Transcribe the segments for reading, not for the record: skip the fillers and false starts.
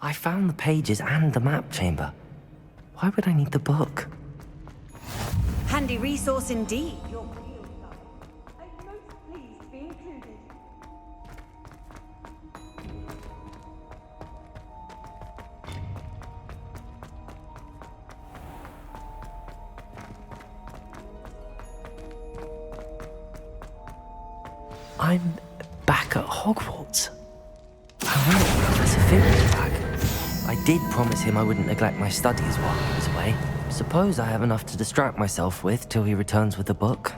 I found the pages and the map chamber. Why would I need the book? Handy resource indeed. Your wield guide. I'm most pleased to be included. I'm back at Hogwarts. I wonder if Professor Fig is back. I did promise him I wouldn't neglect my studies while he was away. Suppose I have enough to distract myself with till he returns with the book.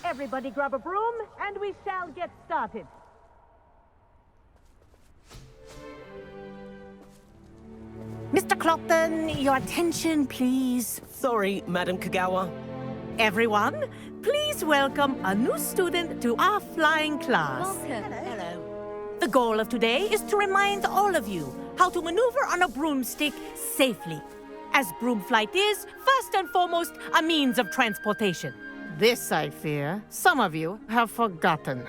Everybody grab a broom, and we shall get started. Mr. Clopton, your attention, please. Sorry, Madam Kagawa. Everyone, please welcome a new student to our flying class. Welcome. Hello. The goal of today is to remind all of you how to maneuver on a broomstick safely, as broom flight is, first and foremost, a means of transportation. This, I fear, some of you have forgotten.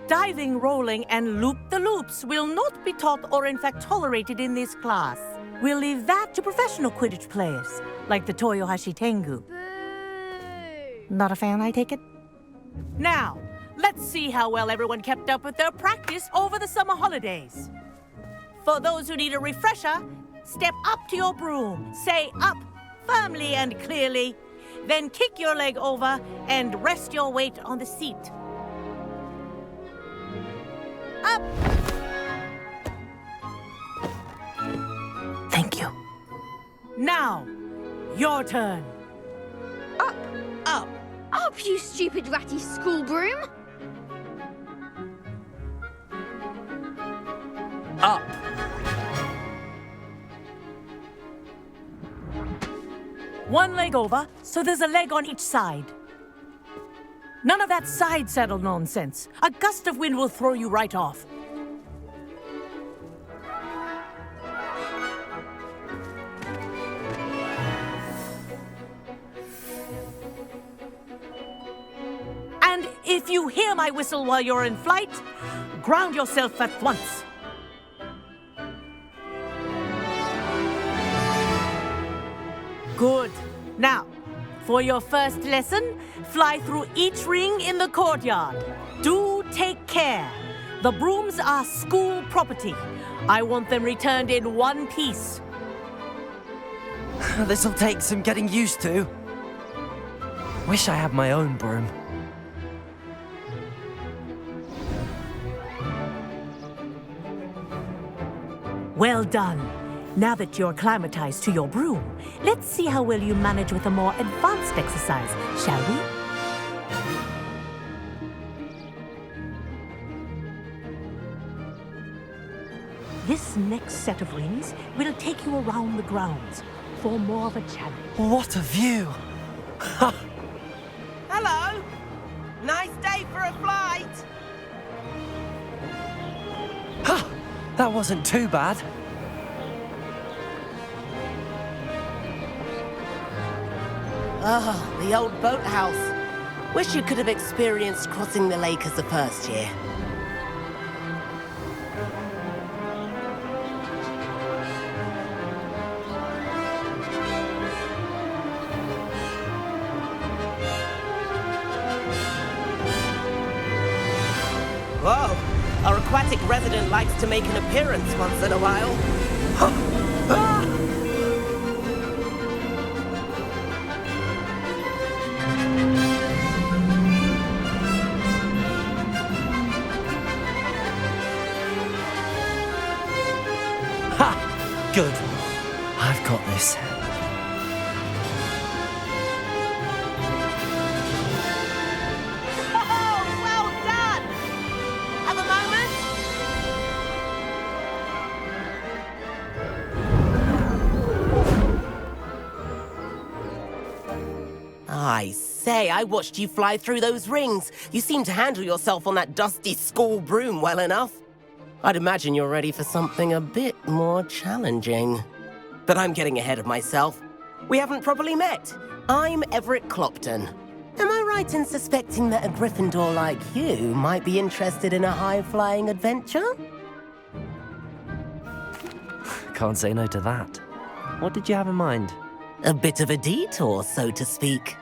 Diving, rolling, and loop-the-loops will not be taught or in fact tolerated in this class. We'll leave that to professional Quidditch players, like the Toyohashi Tengu. Boo! Not a fan, I take it? Now, let's see how well everyone kept up with their practice over the summer holidays. For those who need a refresher, step up to your broom, say up firmly and clearly, then kick your leg over and rest your weight on the seat. Up! Thank you. Now, your turn. Up! Up! Up, you stupid ratty school broom! Up! One leg over, so there's a leg on each side. None of that side saddle nonsense. A gust of wind will throw you right off. And if you hear my whistle while you're in flight, ground yourself at once. Good. Now, for your first lesson, fly through each ring in the courtyard. Do take care. The brooms are school property. I want them returned in one piece. This'll take some getting used to. Wish I had my own broom. Well done. Now that you're acclimatized to your broom, let's see how well you manage with a more advanced exercise, shall we? This next set of rings will take you around the grounds for more of a challenge. What a view! Hello! Nice day for a flight! That wasn't too bad. Oh, the old boathouse. Wish you could have experienced crossing the lake as a first year. Whoa, our aquatic resident likes to make an appearance once in a while. Good. I've got this. Oh, well done! Have a moment? I say, I watched you fly through those rings. You seem to handle yourself on that dusty school broom well enough. I'd imagine you're ready for something a bit more challenging. But I'm getting ahead of myself. We haven't properly met. I'm Everett Clopton. Am I right in suspecting that a Gryffindor like you might be interested in a high-flying adventure? Can't say no to that. What did you have in mind? A bit of a detour, so to speak.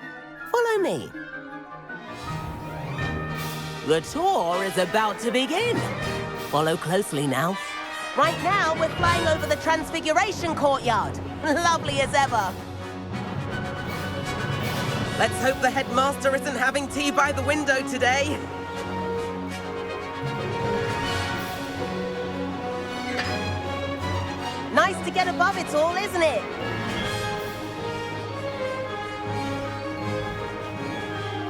Follow me. The tour is about to begin. Follow closely now. Right now, we're flying over the Transfiguration Courtyard. Lovely as ever. Let's hope the headmaster isn't having tea by the window today. Nice to get above it all, isn't it?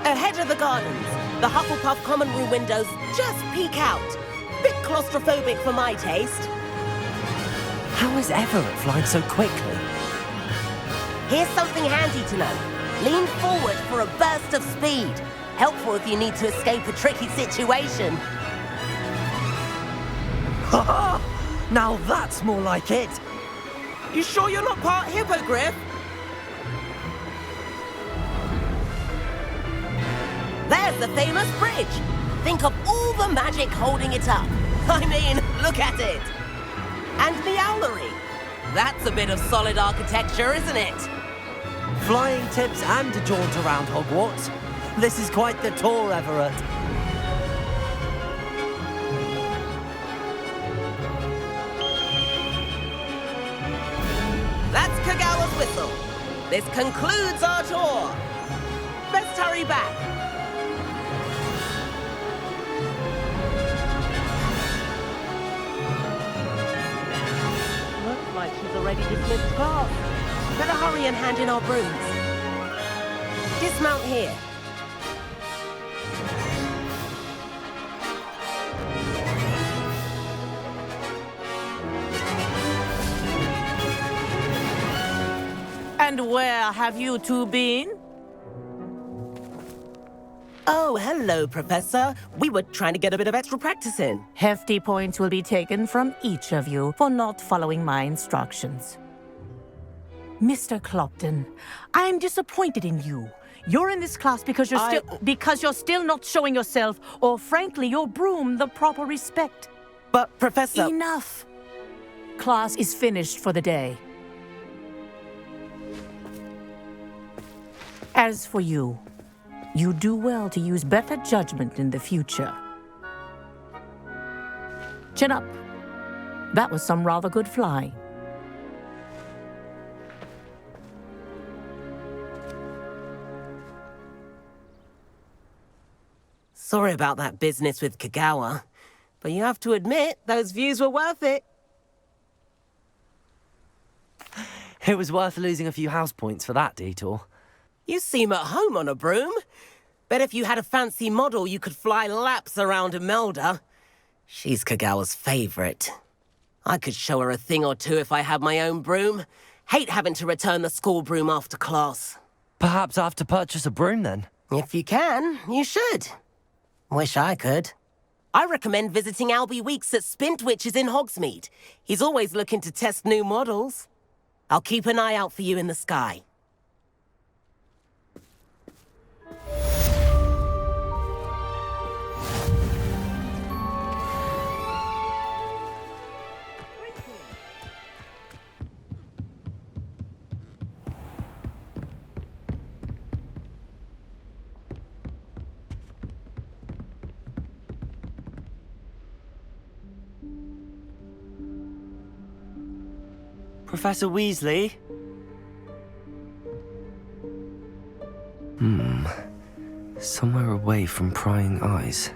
Ahead of the gardens, the Hufflepuff common room windows just peek out. Bit claustrophobic for my taste. How is Everett flying so quickly? Here's something handy to know. Lean forward for a burst of speed. Helpful if you need to escape a tricky situation. Ha! Now that's more like it! You sure you're not part hippogriff? There's the famous bridge. Think of all the magic holding it up. I mean, look at it. And the owlery. That's a bit of solid architecture, isn't it? Flying tips and a jaunt around Hogwarts. This is quite the tour, Everett. That's Kagawa's whistle. This concludes our tour. Let's hurry back. Looks like she's already dismissed class. Better hurry and hand in our brooms. Dismount here. And where have you two been? Oh, hello, Professor. We were trying to get a bit of extra practice in. Hefty points will be taken from each of you for not following my instructions. Mr. Clopton, I'm disappointed in you. You're in this class because you're still not showing yourself, or frankly, your broom, the proper respect. But, Professor... Enough. Class is finished for the day. As for you, you do well to use better judgment in the future. Chin up. That was some rather good flying. Sorry about that business with Kagawa, but you have to admit, those views were worth it. It was worth losing a few house points for that detour. You seem at home on a broom. Bet if you had a fancy model, you could fly laps around Imelda. She's Kagawa's favorite. I could show her a thing or two if I had my own broom. Hate having to return the school broom after class. Perhaps I have to purchase a broom then. If you can, you should. Wish I could. I recommend visiting Albie Weeks at Spintwitches in Hogsmeade. He's always looking to test new models. I'll keep an eye out for you in the sky. Professor Weasley? Somewhere away from prying eyes.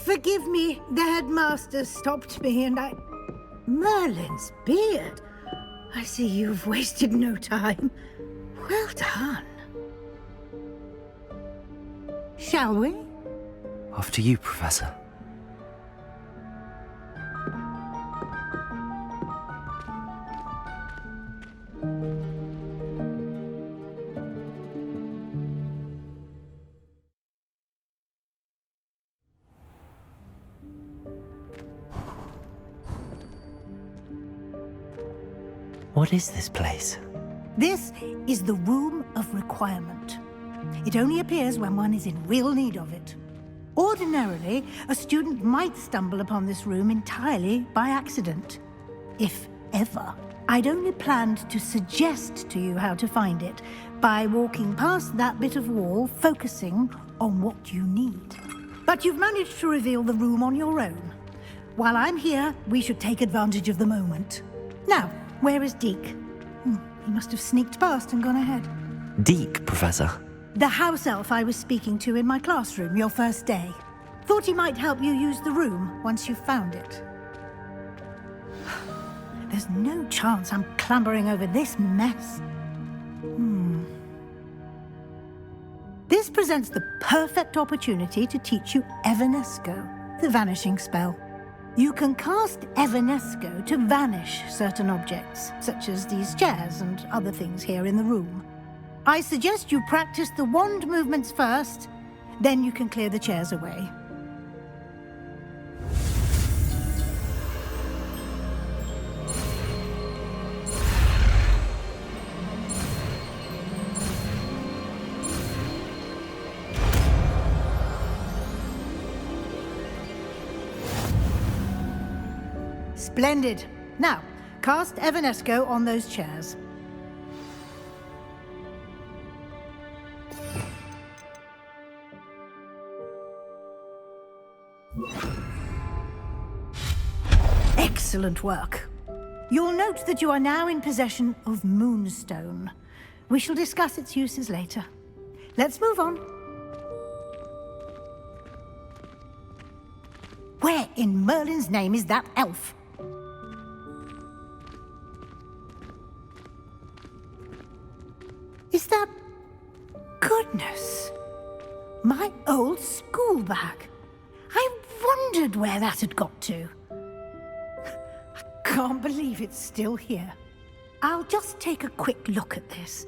Forgive me, the headmaster stopped me and I Merlin's beard. I see you've wasted no time. Well done. Shall we? After you, Professor. What is this place? This is the Room of Requirement. It only appears when one is in real need of it. Ordinarily, a student might stumble upon this room entirely by accident. If ever. I'd only planned to suggest to you how to find it by walking past that bit of wall, focusing on what you need. But you've managed to reveal the room on your own. While I'm here, we should take advantage of the moment. Now, where is Deke? He must have sneaked past and gone ahead. Deke, Professor. The house elf I was speaking to in my classroom your first day. Thought he might help you use the room once you've found it. There's no chance I'm clambering over this mess. This presents the perfect opportunity to teach you Evanesco, the vanishing spell. You can cast Evanesco to vanish certain objects, such as these chairs and other things here in the room. I suggest you practice the wand movements first, then you can clear the chairs away. Splendid. Now, cast Evanesco on those chairs. Excellent work. You'll note that you are now in possession of Moonstone. We shall discuss its uses later. Let's move on. Where in Merlin's name is that elf? Is that... Goodness! My old school bag. I wondered where that had got to. I can't believe it's still here. I'll just take a quick look at this.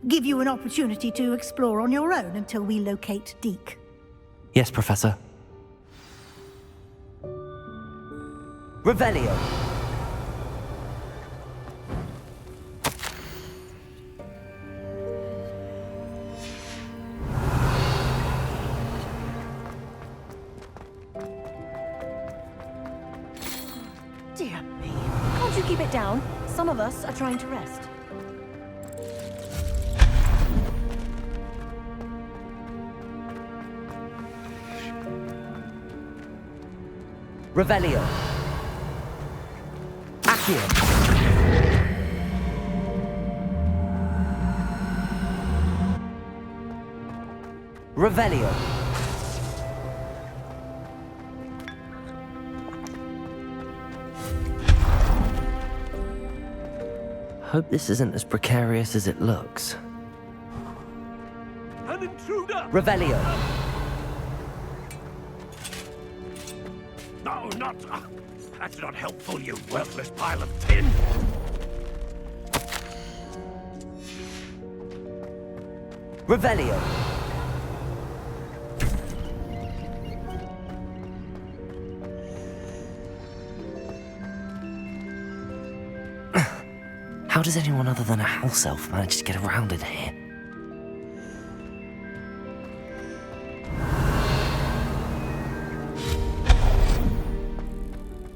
Give you an opportunity to explore on your own until we locate Deke. Yes, Professor. Revelio. Dear me. Can't you keep it down? Some of us are trying to rest. Revelio. Accio. Revelio. Hope this isn't as precarious as it looks. An intruder! Revelio. No, not... that's not helpful, you worthless pile of tin! Revelio. How does anyone other than a house elf manage to get around in here?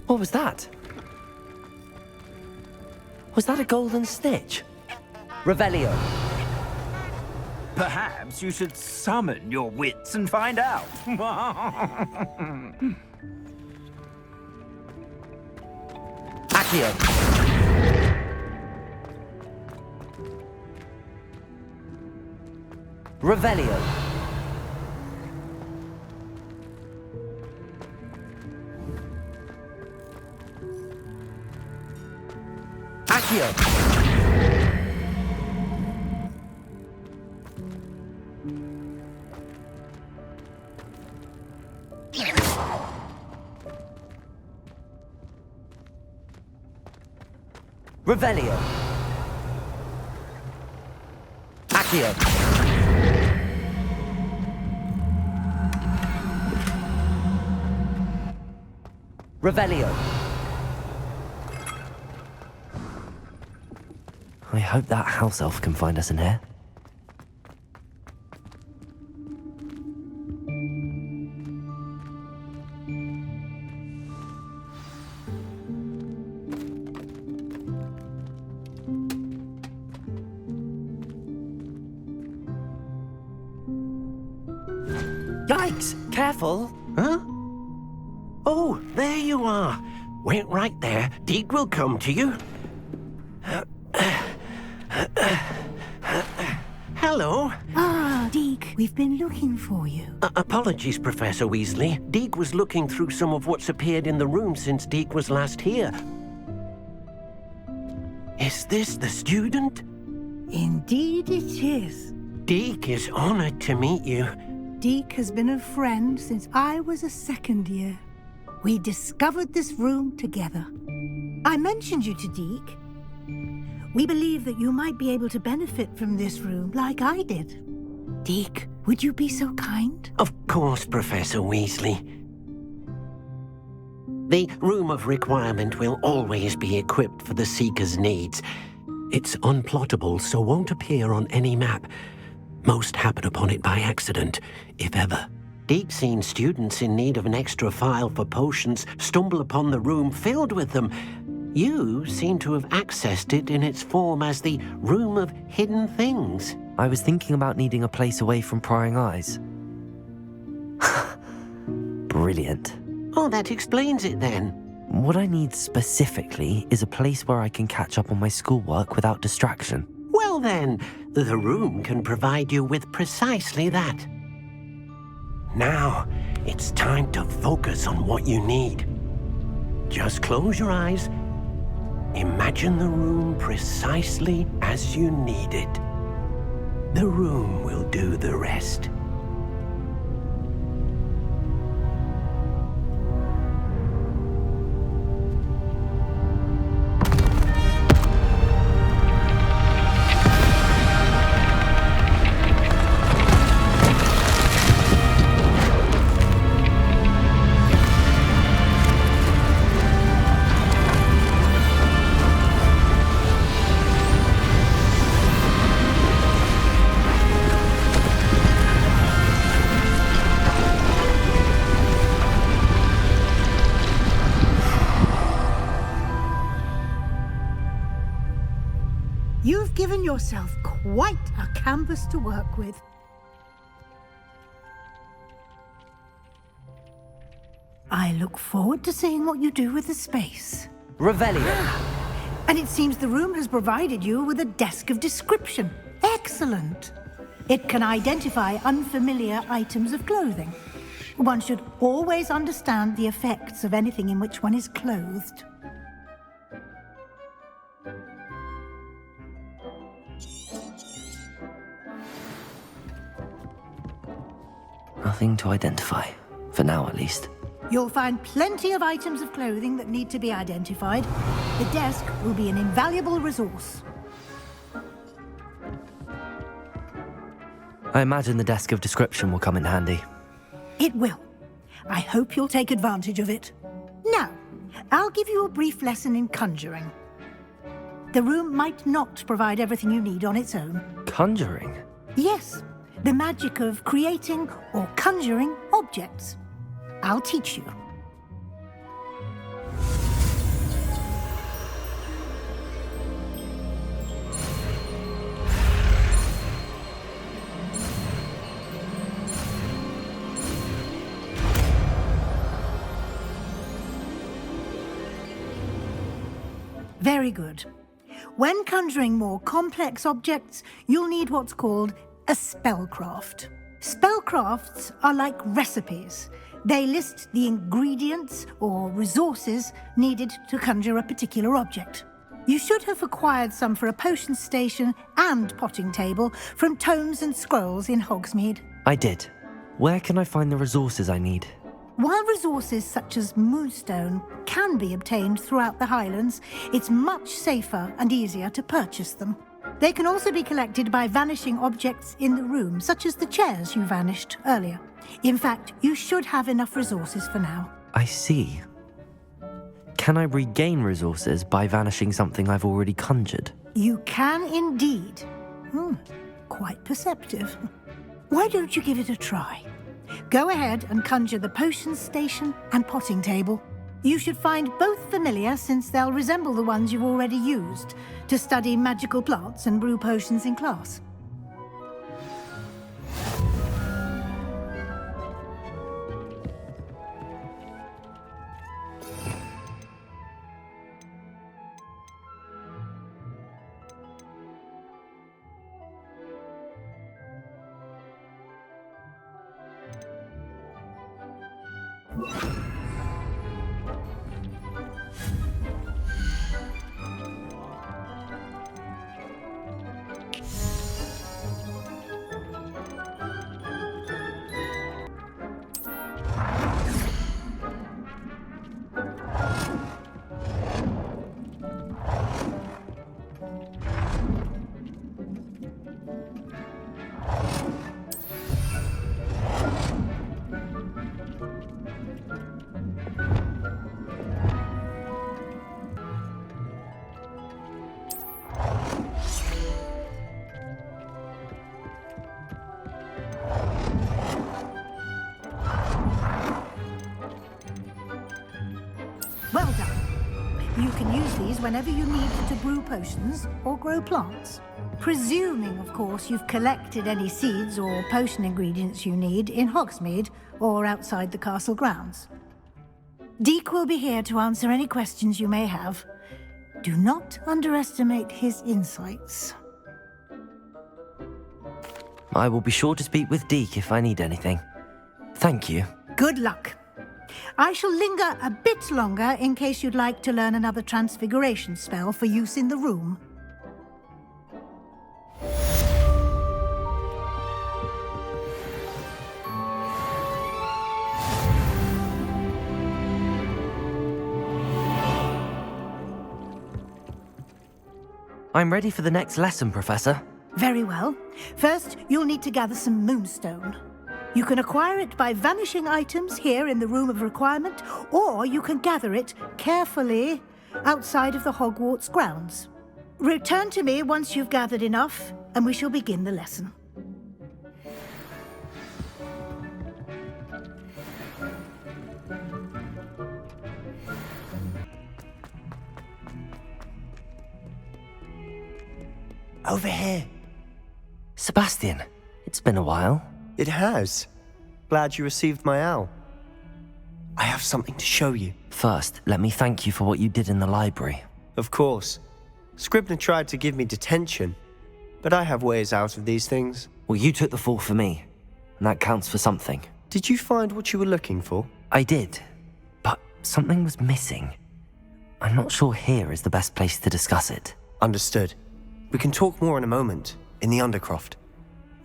What was that? Was that a golden stitch? Revelio. Perhaps you should summon your wits and find out. Accio. Revelio. Accio! Revelio. Accio. Revelio. I hope that house elf can find us in here. Yikes! Careful! Huh? Oh, there you are. Wait right there. Deek will come to you. Hello. Ah, Deke, we've been looking for you. Apologies, Professor Weasley. Deek was looking through some of what's appeared in the room since Deek was last here. Is this the student? Indeed it is. Deek is honored to meet you. Deke has been a friend since I was a second year. We discovered this room together. I mentioned you to Deke. We believe that you might be able to benefit from this room like I did. Deke, would you be so kind? Of course, Professor Weasley. The Room of Requirement will always be equipped for the Seeker's needs. It's unplottable, so won't appear on any map. Most happen upon it by accident, if ever. Deke's seen students in need of an extra file for potions stumble upon the room filled with them. You seem to have accessed it in its form as the Room of Hidden Things. I was thinking about needing a place away from prying eyes. Brilliant. Oh, that explains it then. What I need specifically is a place where I can catch up on my schoolwork without distraction. Well then, the room can provide you with precisely that. Now, it's time to focus on what you need. Just close your eyes. Imagine the room precisely as you need it. The room will do the rest. You've given yourself quite a canvas to work with. I look forward to seeing what you do with the space. Revelio. And it seems the room has provided you with a desk of description. Excellent. It can identify unfamiliar items of clothing. One should always understand the effects of anything in which one is clothed. Nothing to identify, for now at least. You'll find plenty of items of clothing that need to be identified. The desk will be an invaluable resource. I imagine the desk of description will come in handy. It will. I hope you'll take advantage of it. Now, I'll give you a brief lesson in conjuring. The room might not provide everything you need on its own. Conjuring? Yes, the magic of creating or conjuring objects. I'll teach you. Very good. When conjuring more complex objects, you'll need what's called a spellcraft. Spellcrafts are like recipes. They list the ingredients or resources needed to conjure a particular object. You should have acquired some for a potion station and potting table from tomes and scrolls in Hogsmeade. I did. Where can I find the resources I need? While resources such as Moonstone can be obtained throughout the Highlands, it's much safer and easier to purchase them. They can also be collected by vanishing objects in the room, such as the chairs you vanished earlier. In fact, you should have enough resources for now. I see. Can I regain resources by vanishing something I've already conjured? You can indeed. Quite perceptive. Why don't you give it a try? Go ahead and conjure the potion station and potting table. You should find both familiar, since they'll resemble the ones you've already used to study magical plants and brew potions in class. Well done. You can use these whenever you need to brew potions or grow plants. Presuming, of course, you've collected any seeds or potion ingredients you need in Hogsmeade or outside the castle grounds. Deek will be here to answer any questions you may have. Do not underestimate his insights. I will be sure to speak with Deek if I need anything. Thank you. Good luck. I shall linger a bit longer in case you'd like to learn another transfiguration spell for use in the room. I'm ready for the next lesson, Professor. Very well. First, you'll need to gather some Moonstone. You can acquire it by vanishing items here in the Room of Requirement, or you can gather it carefully outside of the Hogwarts grounds. Return to me once you've gathered enough, and we shall begin the lesson. Over here. Sebastian, it's been a while. It has. Glad you received my owl. I have something to show you. First, let me thank you for what you did in the library. Of course. Scribner tried to give me detention, but I have ways out of these things. Well, you took the fall for me, and that counts for something. Did you find what you were looking for? I did, but something was missing. I'm not sure here is the best place to discuss it. Understood. We can talk more in a moment, in the Undercroft.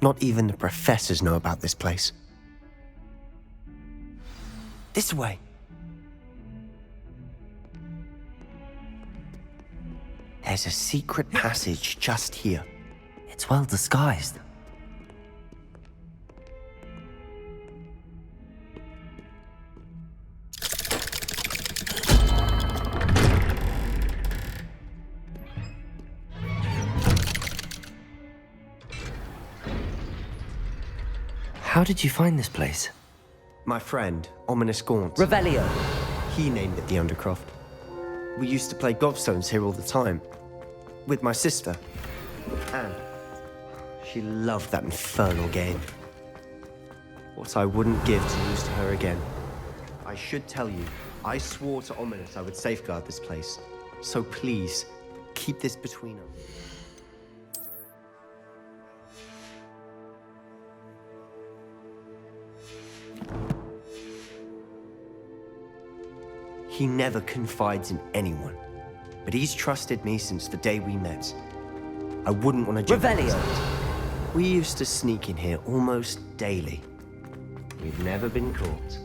Not even the professors know about this place. This way. There's a secret passage just here. It's well disguised. How did you find this place? My friend, Ominous Gaunt. Revelio. He named it the Undercroft. We used to play gobstones here all the time. With my sister, Anne. She loved that infernal game. What I wouldn't give to lose to her again. I should tell you, I swore to Ominous I would safeguard this place. So please, keep this between us. He never confides in anyone, but he's trusted me since the day we met. I wouldn't want to jump. Revelio. We used to sneak in here almost daily. We've never been caught.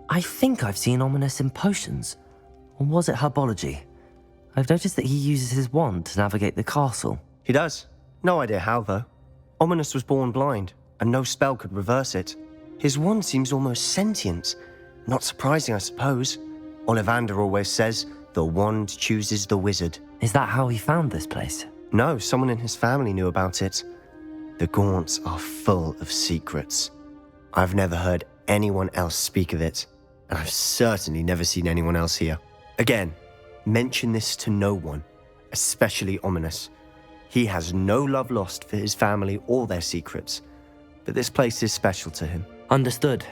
I think I've seen Ominous in potions. Or was it herbology? I've noticed that he uses his wand to navigate the castle. He does. No idea how, though. Ominous was born blind, and no spell could reverse it. His wand seems almost sentient. Not surprising, I suppose. Ollivander always says, the wand chooses the wizard. Is that how he found this place? No, someone in his family knew about it. The Gaunts are full of secrets. I've never heard anyone else speak of it, and I've certainly never seen anyone else here. Again, mention this to no one, especially Ominous. He has no love lost for his family or their secrets, but this place is special to him. Understood.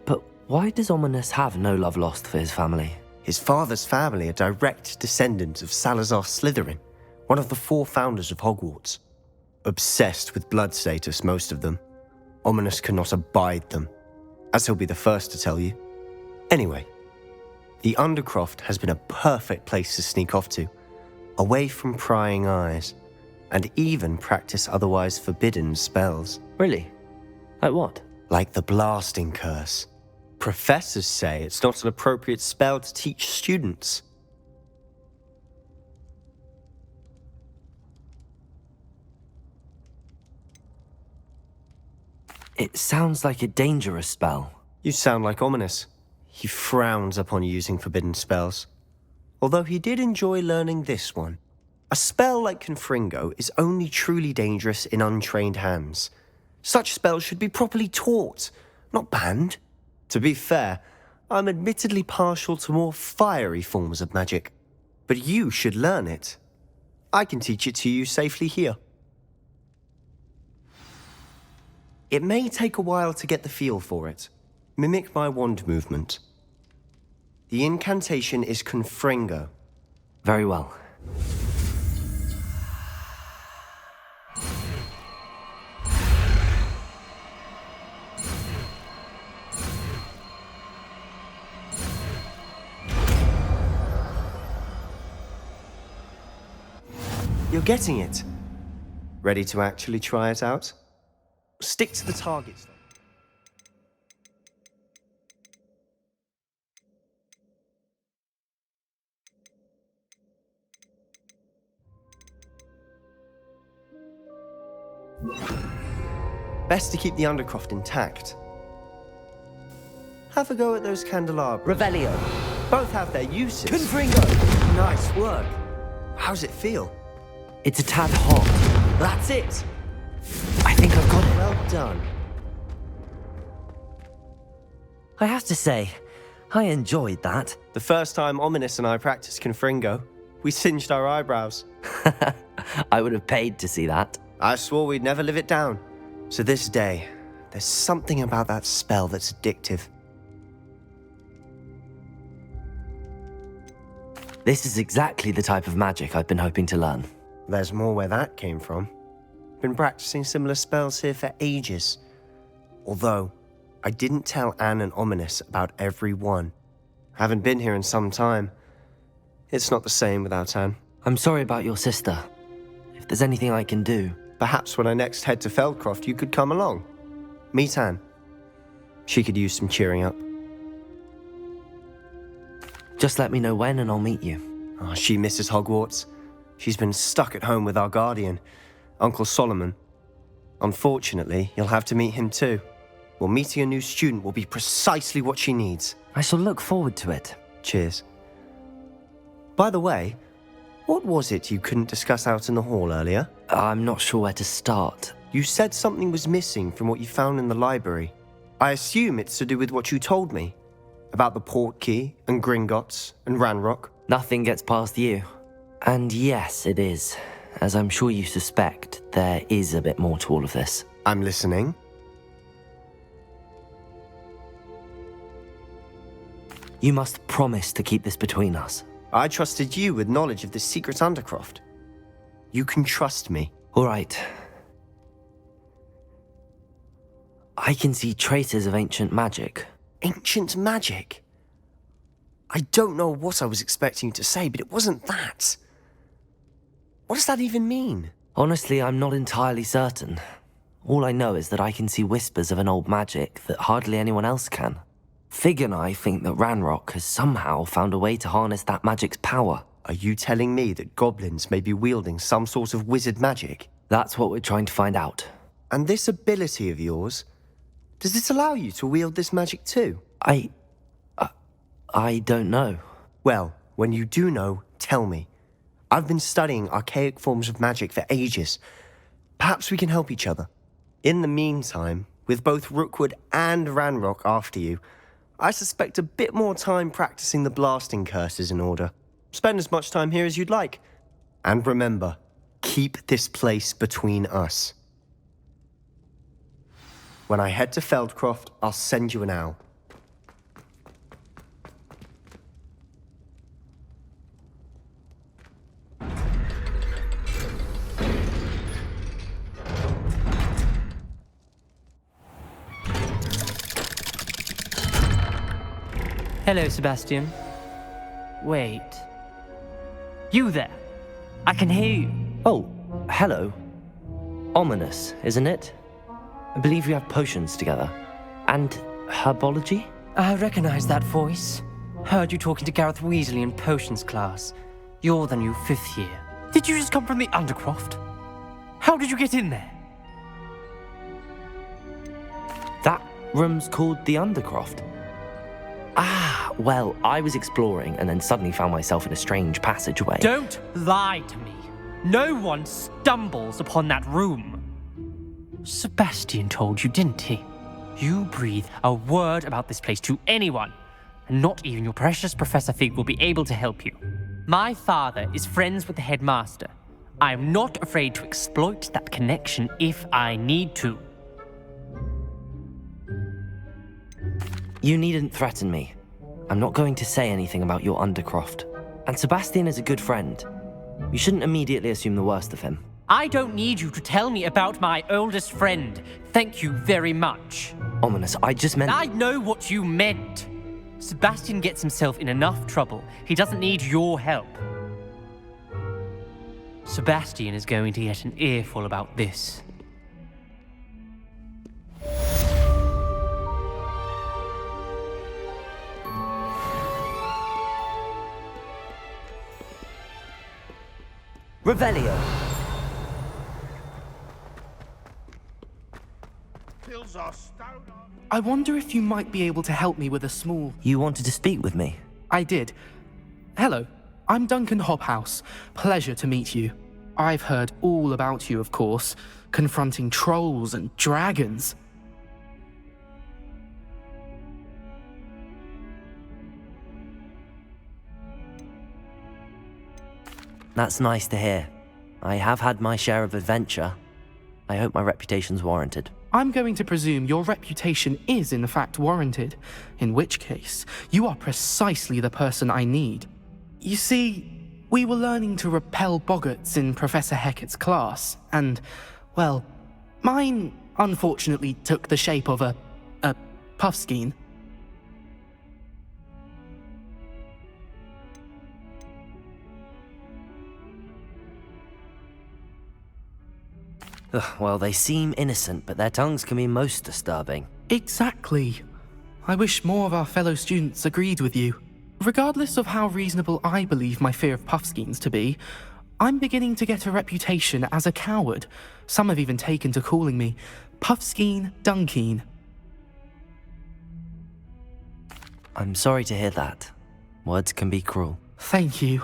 But why does Ominous have no love lost for his family? His father's family are direct descendants of Salazar Slytherin, one of the 4 founders of Hogwarts. Obsessed with blood status, most of them. Ominous cannot abide them, as he'll be the first to tell you. Anyway, the Undercroft has been a perfect place to sneak off to, away from prying eyes, and even practice otherwise forbidden spells. Really? Like what? Like the blasting curse. Professors say it's not an appropriate spell to teach students. It sounds like a dangerous spell. You sound like Ominous. He frowns upon using forbidden spells. Although he did enjoy learning this one. A spell like Confringo is only truly dangerous in untrained hands. Such spells should be properly taught, not banned. To be fair, I'm admittedly partial to more fiery forms of magic. But you should learn it. I can teach it to you safely here. It may take a while to get the feel for it. Mimic my wand movement. The incantation is Confringo. Very well. You're getting it. Ready to actually try it out? Stick to the targets, though. Best to keep the Undercroft intact. Have a go at those candelabras. Revelio. Both have their uses. Confringo. Nice work. How's it feel? It's a tad hot. That's it. I think I've got it. Well done. I have to say, I enjoyed that. The first time Ominous and I practiced Confringo, we singed our eyebrows. I would have paid to see that. I swore we'd never live it down. To this day, there's something about that spell that's addictive. This is exactly the type of magic I've been hoping to learn. There's more where that came from. Been practicing similar spells here for ages. Although, I didn't tell Anne and Ominous about every one. Haven't been here in some time. It's not the same without Anne. I'm sorry about your sister. If there's anything I can do... Perhaps when I next head to Feldcroft, you could come along. Meet Anne. She could use some cheering up. Just let me know when and I'll meet you. Oh, she misses Hogwarts. She's been stuck at home with our guardian, Uncle Solomon. Unfortunately, you'll have to meet him too. Well, meeting a new student will be precisely what she needs. I shall look forward to it. Cheers. By the way, what was it you couldn't discuss out in the hall earlier? I'm not sure where to start. You said something was missing from what you found in the library. I assume it's to do with what you told me. About the Portkey and Gringotts and Ranrock. Nothing gets past you. And yes, it is. As I'm sure you suspect, there is a bit more to all of this. I'm listening. You must promise to keep this between us. I trusted you with knowledge of the secret Undercroft. You can trust me. All right. I can see traces of ancient magic. Ancient magic? I don't know what I was expecting you to say, but it wasn't that. What does that even mean? Honestly, I'm not entirely certain. All I know is that I can see whispers of an old magic that hardly anyone else can. Fig and I think that Ranrock has somehow found a way to harness that magic's power. Are you telling me that goblins may be wielding some sort of wizard magic? That's what we're trying to find out. And this ability of yours, does it allow you to wield this magic too? I don't know. Well, when you do know, tell me. I've been studying archaic forms of magic for ages. Perhaps we can help each other. In the meantime, with both Rookwood and Ranrock after you, I suspect a bit more time practicing the blasting curse is in order. Spend as much time here as you'd like. And remember, keep this place between us. When I head to Feldcroft, I'll send you an owl. Hello, Sebastian. Wait. You there? I can hear you. Oh, hello. Ominous, isn't it? I believe we have potions together. And herbology? I recognize that voice. Heard you talking to Gareth Weasley in potions class. You're the new 5th year. Did you just come from the Undercroft? How did you get in there? That room's called the Undercroft. Ah, well, I was exploring and then suddenly found myself in a strange passageway. Don't lie to me. No one stumbles upon that room. Sebastian told you, didn't he? You breathe a word about this place to anyone, and not even your precious Professor Fig will be able to help you. My father is friends with the headmaster. I am not afraid to exploit that connection if I need to. You needn't threaten me. I'm not going to say anything about your Undercroft. And Sebastian is a good friend. You shouldn't immediately assume the worst of him. I don't need you to tell me about my oldest friend. Thank you very much. Ominous, I just meant... I know what you meant. Sebastian gets himself in enough trouble. He doesn't need your help. Sebastian is going to get an earful about this. Revelio. I wonder if you might be able to help me with a small... You wanted to speak with me? I did. Hello, I'm Duncan Hobhouse. Pleasure to meet you. I've heard all about you, of course, confronting trolls and dragons. That's nice to hear. I have had my share of adventure. I hope my reputation's warranted. I'm going to presume your reputation is in fact warranted, in which case, you are precisely the person I need. You see, we were learning to repel boggarts in Professor Hecat's class, and, well, mine unfortunately took the shape of a puffskein. Well, they seem innocent, but their tongues can be most disturbing. Exactly. I wish more of our fellow students agreed with you. Regardless of how reasonable I believe my fear of puffskeins to be, I'm beginning to get a reputation as a coward. Some have even taken to calling me Puffskeen Dunkeen. I'm sorry to hear that. Words can be cruel. Thank you.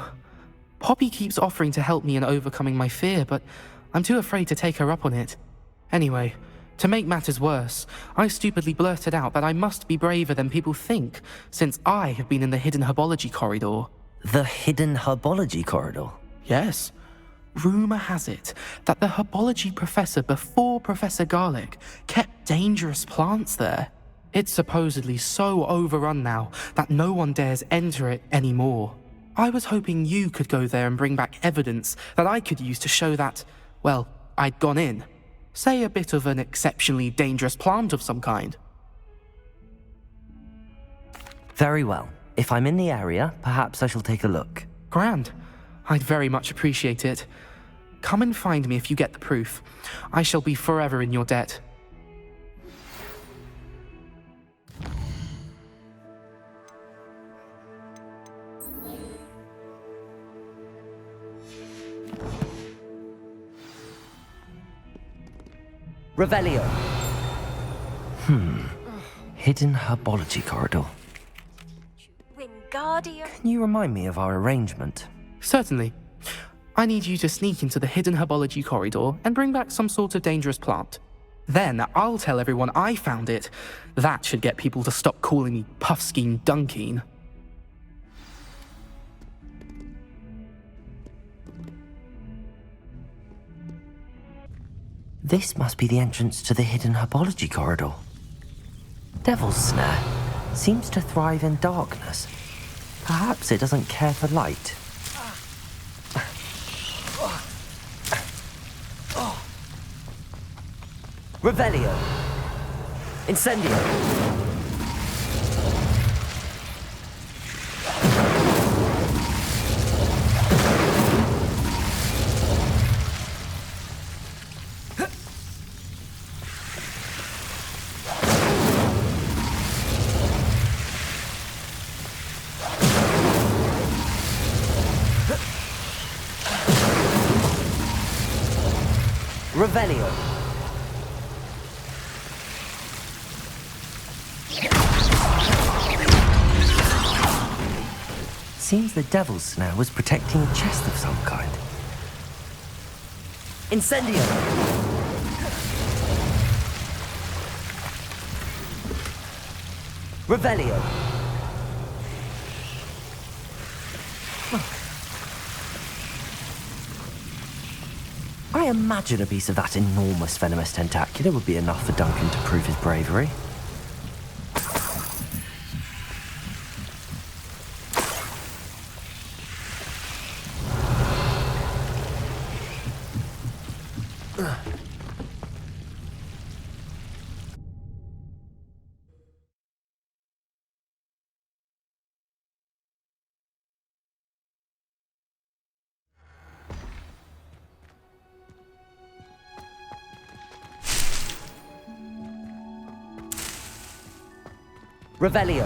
Poppy keeps offering to help me in overcoming my fear, but I'm too afraid to take her up on it. Anyway, to make matters worse, I stupidly blurted out that I must be braver than people think, since I have been in the hidden herbology corridor. The hidden herbology corridor? Yes. Rumour has it that the herbology professor before Professor Garlick kept dangerous plants there. It's supposedly so overrun now that no one dares enter it anymore. I was hoping you could go there and bring back evidence that I could use to show that, well, I'd gone in. Say a bit of an exceptionally dangerous plant of some kind. Very well. If I'm in the area, perhaps I shall take a look. Grand. I'd very much appreciate it. Come and find me if you get the proof. I shall be forever in your debt. Revelio. Hidden herbology corridor. Wingardium. Can you remind me of our arrangement? Certainly. I need you to sneak into the hidden herbology corridor and bring back some sort of dangerous plant. Then I'll tell everyone I found it. That should get people to stop calling me Puffskein Dunkeen. This must be the entrance to the hidden herbology corridor. Devil's Snare seems to thrive in darkness. Perhaps it doesn't care for light. Revelio. Incendio. Revelio. Seems the Devil's Snare was protecting a chest of some kind. Incendio! Revelio! I imagine a piece of that enormous venomous tentacular would be enough for Duncan to prove his bravery. Revelio.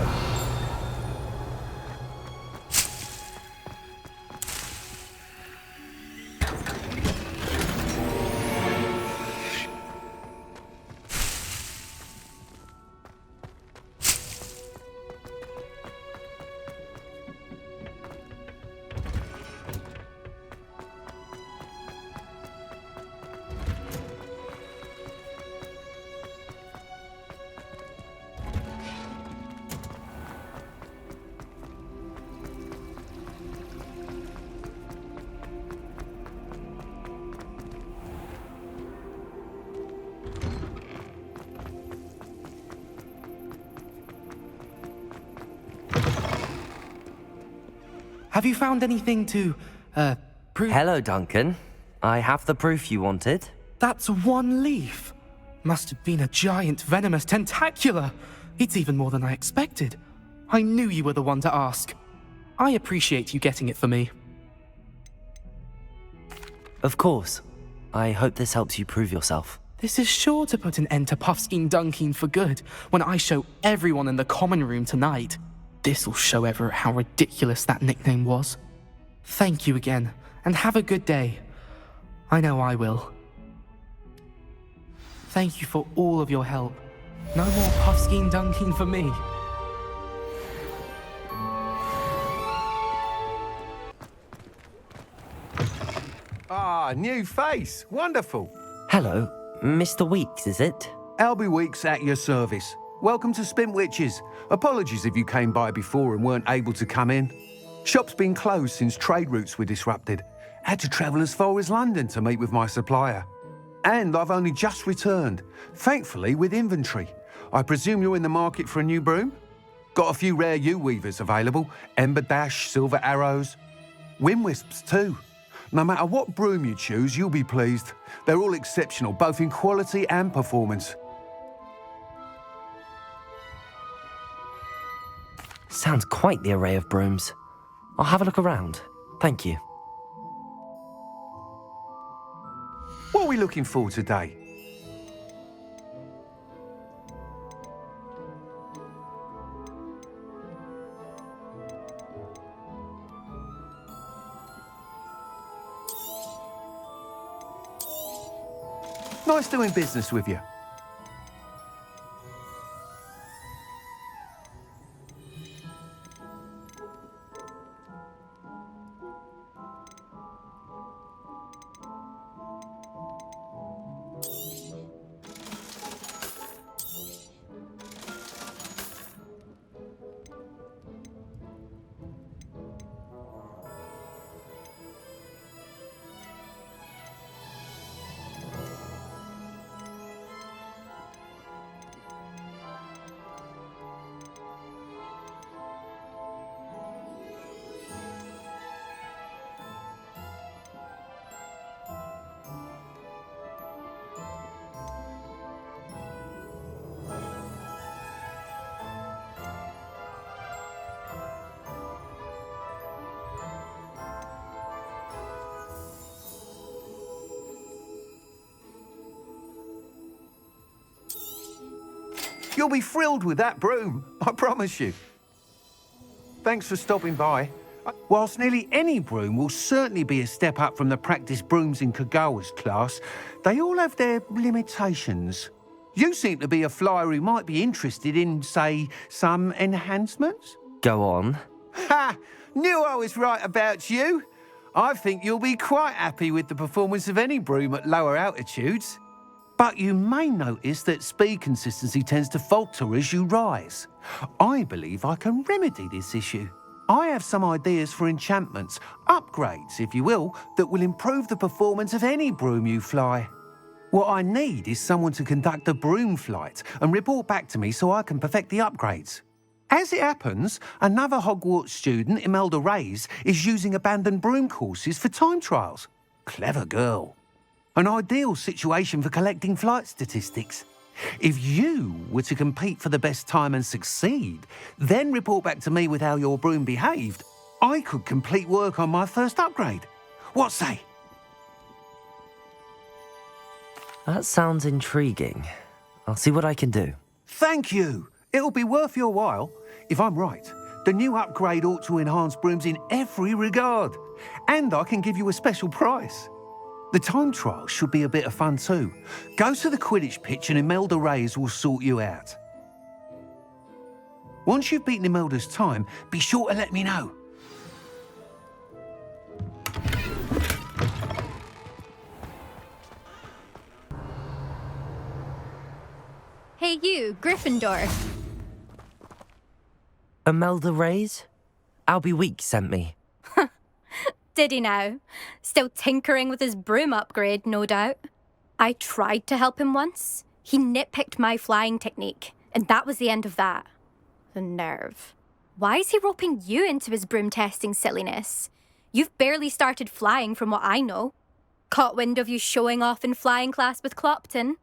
Have you found anything to, prove? Hello, Duncan. I have the proof you wanted. That's one leaf. Must have been a giant venomous tentacula. It's even more than I expected. I knew you were the one to ask. I appreciate you getting it for me. Of course. I hope this helps you prove yourself. This is sure to put an end to Puffskein Dunkeen for good when I show everyone in the common room tonight. This'll show Everett how ridiculous that nickname was. Thank you again, and have a good day. I know I will. Thank you for all of your help. No more Puffskein Dunkeen for me. Ah, new face. Wonderful. Hello. Mr. Weeks, is it? Albie Weeks at your service. Welcome to Spint Witches. Apologies if you came by before and weren't able to come in. Shop's been closed since trade routes were disrupted. Had to travel as far as London to meet with my supplier. And I've only just returned, thankfully with inventory. I presume you're in the market for a new broom? Got a few rare yew weavers available, Ember Dash, Silver Arrows. Wind Wisps too. No matter what broom you choose, you'll be pleased. They're all exceptional, both in quality and performance. Sounds quite the array of brooms. I'll have a look around. Thank you. What are we looking for today? Nice doing business with you. You'll be thrilled with that broom, I promise you. Thanks for stopping by. Whilst nearly any broom will certainly be a step up from the practice brooms in Kagawa's class, they all have their limitations. You seem to be a flyer who might be interested in, say, some enhancements? Go on. Ha! Knew I was right about you. I think you'll be quite happy with the performance of any broom at lower altitudes. But you may notice that speed consistency tends to falter as you rise. I believe I can remedy this issue. I have some ideas for enchantments, upgrades, if you will, that will improve the performance of any broom you fly. What I need is someone to conduct a broom flight and report back to me so I can perfect the upgrades. As it happens, another Hogwarts student, Imelda Reyes, is using abandoned broom courses for time trials. Clever girl. An ideal situation for collecting flight statistics. If you were to compete for the best time and succeed, then report back to me with how your broom behaved, I could complete work on my first upgrade. What say? That sounds intriguing. I'll see what I can do. Thank you. It'll be worth your while. If I'm right, the new upgrade ought to enhance brooms in every regard. And I can give you a special price. The time trial should be a bit of fun too. Go to the Quidditch pitch and Imelda Reyes will sort you out. Once you've beaten Imelda's time, be sure to let me know. Hey you, Gryffindor. Imelda Reyes? Albie Weeks sent me. Did he now? Still tinkering with his broom upgrade, no doubt. I tried to help him once. He nitpicked my flying technique, and that was the end of that. The nerve. Why is he roping you into his broom testing silliness? You've barely started flying from what I know. Caught wind of you showing off in flying class with Clopton.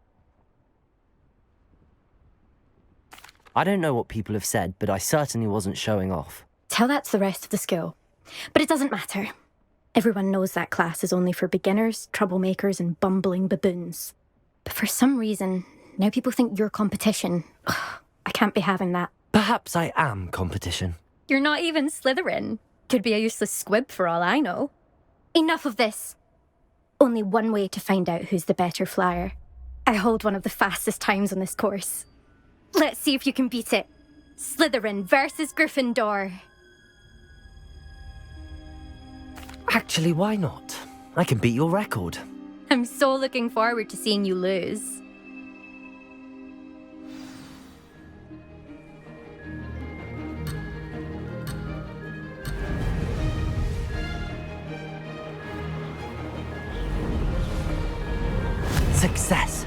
I don't know what people have said, but I certainly wasn't showing off. Tell that to the rest of the school. But it doesn't matter. Everyone knows that class is only for beginners, troublemakers, and bumbling baboons. But for some reason, now people think you're competition. Ugh, I can't be having that. Perhaps I am competition. You're not even Slytherin. Could be a useless squib for all I know. Enough of this. Only one way to find out who's the better flyer. I hold one of the fastest times on this course. Let's see if you can beat it. Slytherin versus Gryffindor. Actually, why not? I can beat your record. I'm so looking forward to seeing you lose. Success!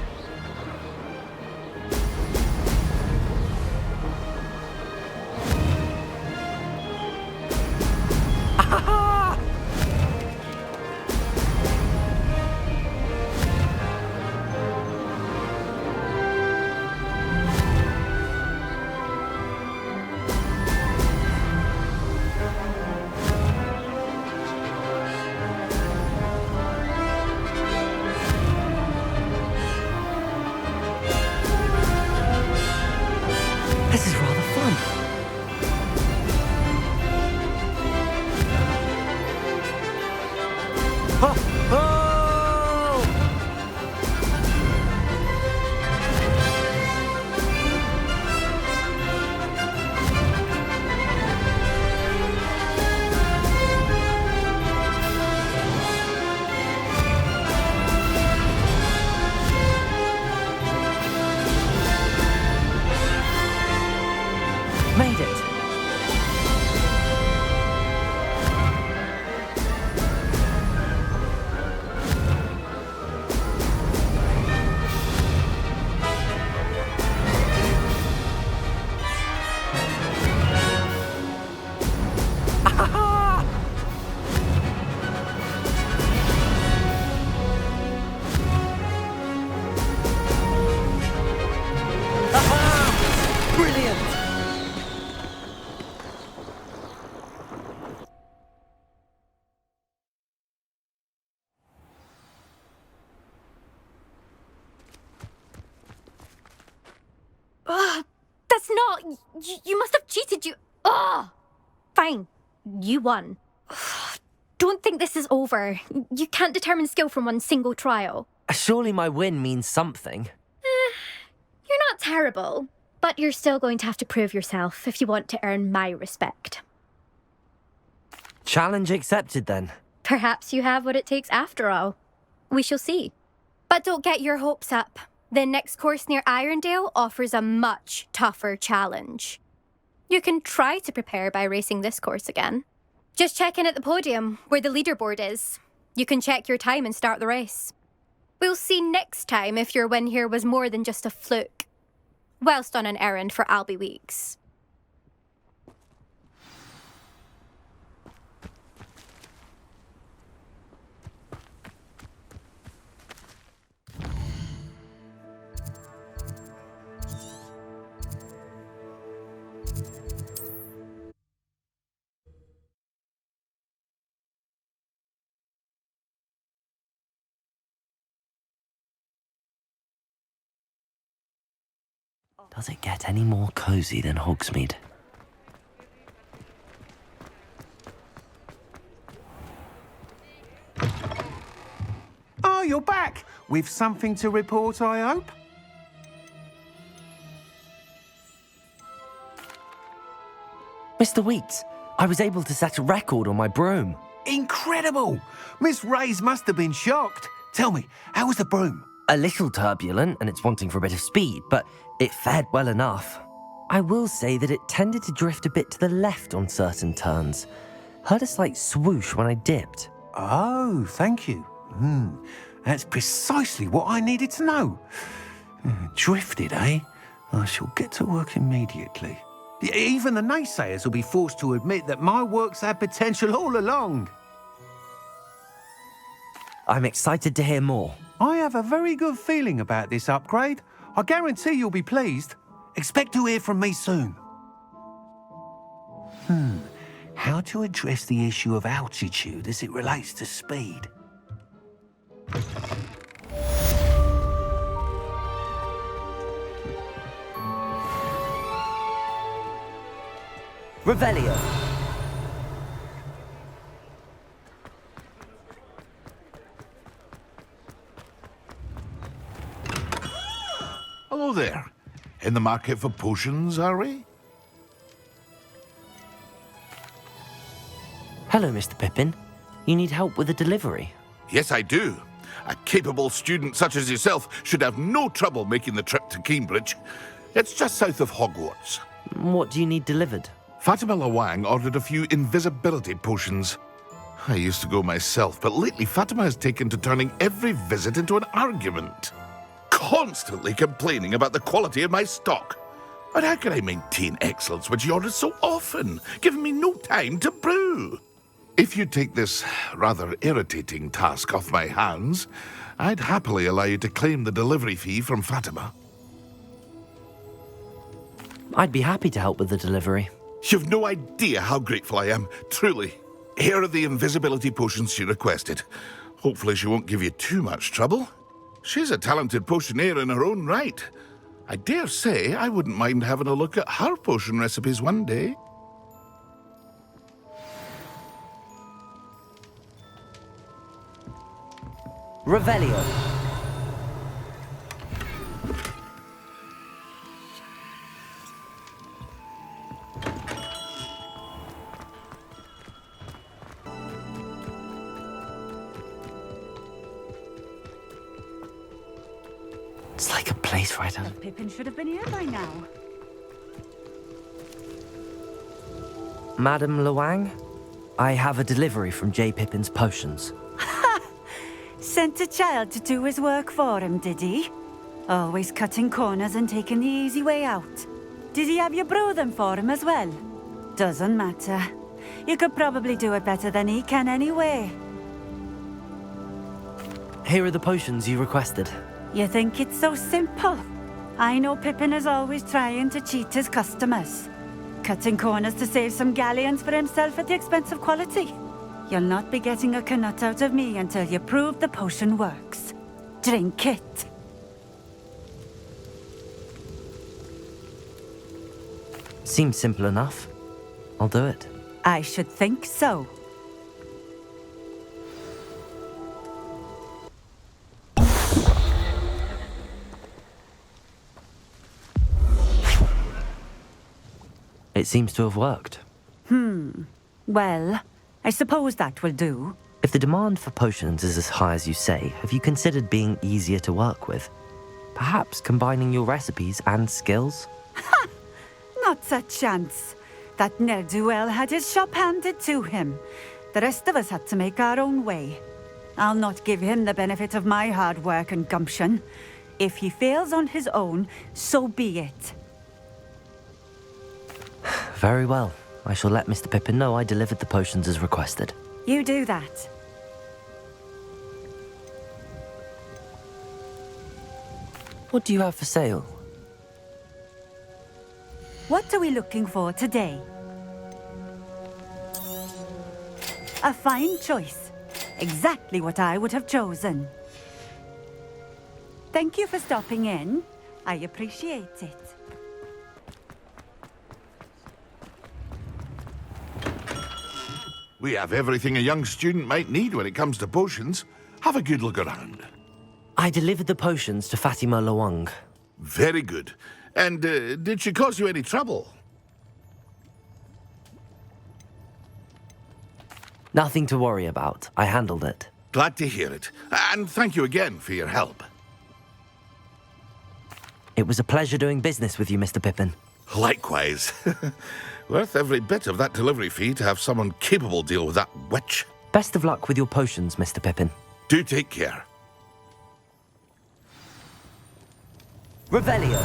Oh, you must have cheated, you... Oh! Fine. You won. Don't think this is over. You can't determine skill from one single trial. Surely my win means something. You're not terrible, but you're still going to have to prove yourself if you want to earn my respect. Challenge accepted, then. Perhaps you have what it takes after all. We shall see. But don't get your hopes up. The next course near Irondale offers a much tougher challenge. You can try to prepare by racing this course again. Just check in at the podium, where the leaderboard is. You can check your time and start the race. We'll see next time if your win here was more than just a fluke. Whilst on an errand for Albie Weeks. Does it get any more cozy than Hogsmeade? Oh, you're back! With something to report, I hope? Mr. Weeks, I was able to set a record on my broom. Incredible! Miss Reyes must have been shocked. Tell me, how was the broom? A little turbulent, and it's wanting for a bit of speed, but it fared well enough. I will say that it tended to drift a bit to the left on certain turns. Heard a slight swoosh when I dipped. Oh, thank you. That's precisely what I needed to know. Drifted, eh? I shall get to work immediately. Even the naysayers will be forced to admit that my work's had potential all along. I'm excited to hear more. I have a very good feeling about this upgrade. I guarantee you'll be pleased. Expect to hear from me soon. How to address the issue of altitude as it relates to speed? Revelio. Hello there. In the market for potions, are we? Hello, Mr. Pippin. You need help with a delivery? Yes, I do. A capable student such as yourself should have no trouble making the trip to Cambridge. It's just south of Hogwarts. What do you need delivered? Fatima Lawang ordered a few invisibility potions. I used to go myself, but lately Fatima has taken to turning every visit into an argument. Constantly complaining about the quality of my stock. But how can I maintain excellence when she orders so often, giving me no time to brew? If you take this rather irritating task off my hands, I'd happily allow you to claim the delivery fee from Fatima. I'd be happy to help with the delivery. You've no idea how grateful I am, truly. Here are the invisibility potions she requested. Hopefully she won't give you too much trouble. She's a talented potioneer in her own right. I dare say I wouldn't mind having a look at her potion recipes one day. Revelio. It's like a place right on. Pippin should have been here by now. Madam Lawang, I have a delivery from J. Pippin's Potions. Sent a child to do his work for him, did he? Always cutting corners and taking the easy way out. Did he have you brew them for him as well? Doesn't matter. You could probably do it better than he can anyway. Here are the potions you requested. You think it's so simple? I know Pippin is always trying to cheat his customers. Cutting corners to save some galleons for himself at the expense of quality. You'll not be getting a canut out of me until you prove the potion works. Drink it. Seems simple enough. I'll do it. I should think so. It seems to have worked. Well, I suppose that will do. If the demand for potions is as high as you say, have you considered being easier to work with? Perhaps combining your recipes and skills? Not a chance. That ne'er-do-well had his shop handed to him. The rest of us had to make our own way. I'll not give him the benefit of my hard work and gumption. If he fails on his own, so be it. Very well. I shall let Mr. Pippin know I delivered the potions as requested. You do that. What do you have for sale? What are we looking for today? A fine choice. Exactly what I would have chosen. Thank you for stopping in. I appreciate it. We have everything a young student might need when it comes to potions. Have a good look around. I delivered the potions to Fatima Lawang. Very good. And did she cause you any trouble? Nothing to worry about. I handled it. Glad to hear it. And thank you again for your help. It was a pleasure doing business with you, Mr. Pippin. Likewise. Worth every bit of that delivery fee to have someone capable deal with that witch. Best of luck with your potions, Mr. Pippin. Do take care. Revelio.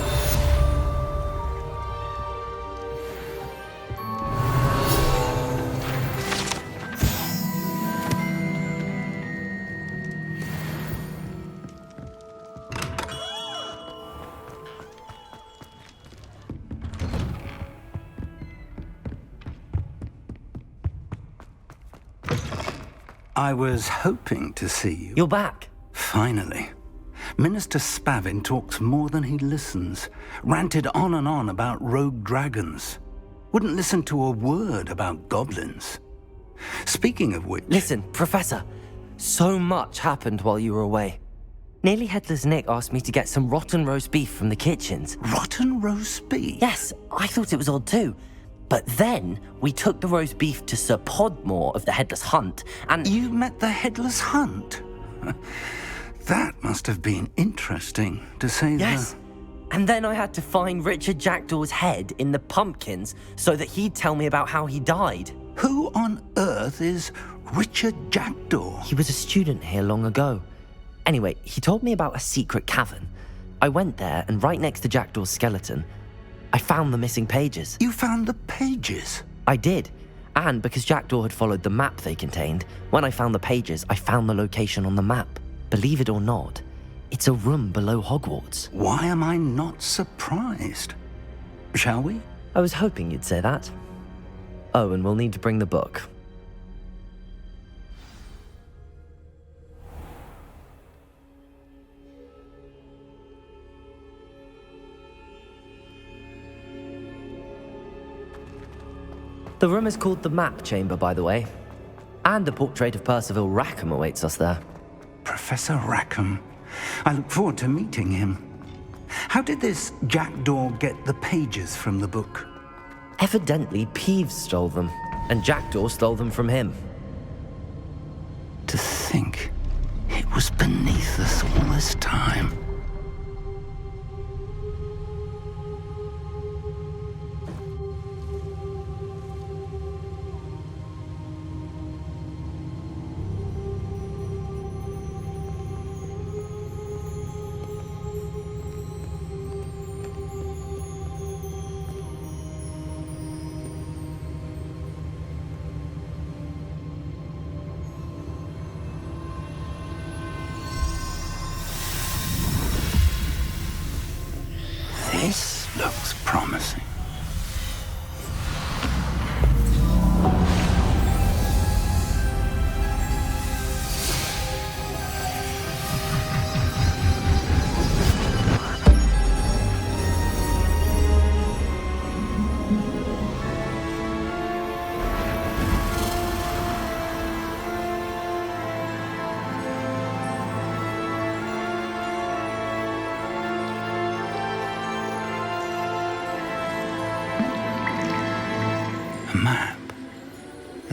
I was hoping to see you. You're back. Finally. Minister Spavin talks more than he listens. Ranted on and on about rogue dragons. Wouldn't listen to a word about goblins. Speaking of which... Listen, Professor. So much happened while you were away. Nearly Headless Nick asked me to get some rotten roast beef from the kitchens. Rotten roast beef? Yes, I thought it was odd too. But then, we took the roast beef to Sir Podmore of the Headless Hunt, and... You met the Headless Hunt? That must have been interesting, to say the... Yes. And then I had to find Richard Jackdaw's head in the pumpkins so that he'd tell me about how he died. Who on earth is Richard Jackdaw? He was a student here long ago. Anyway, he told me about a secret cavern. I went there, and right next to Jackdaw's skeleton, I found the missing pages. You found the pages? I did. And because Jackdaw had followed the map they contained, when I found the pages, I found the location on the map. Believe it or not, it's a room below Hogwarts. Why am I not surprised? Shall we? I was hoping you'd say that. Oh, and we'll need to bring the book. The room is called the Map Chamber, by the way. And a portrait of Percival Rackham awaits us there. Professor Rackham. I look forward to meeting him. How did this Jackdaw get the pages from the book? Evidently, Peeves stole them, and Jackdaw stole them from him. To think it was beneath us all this time.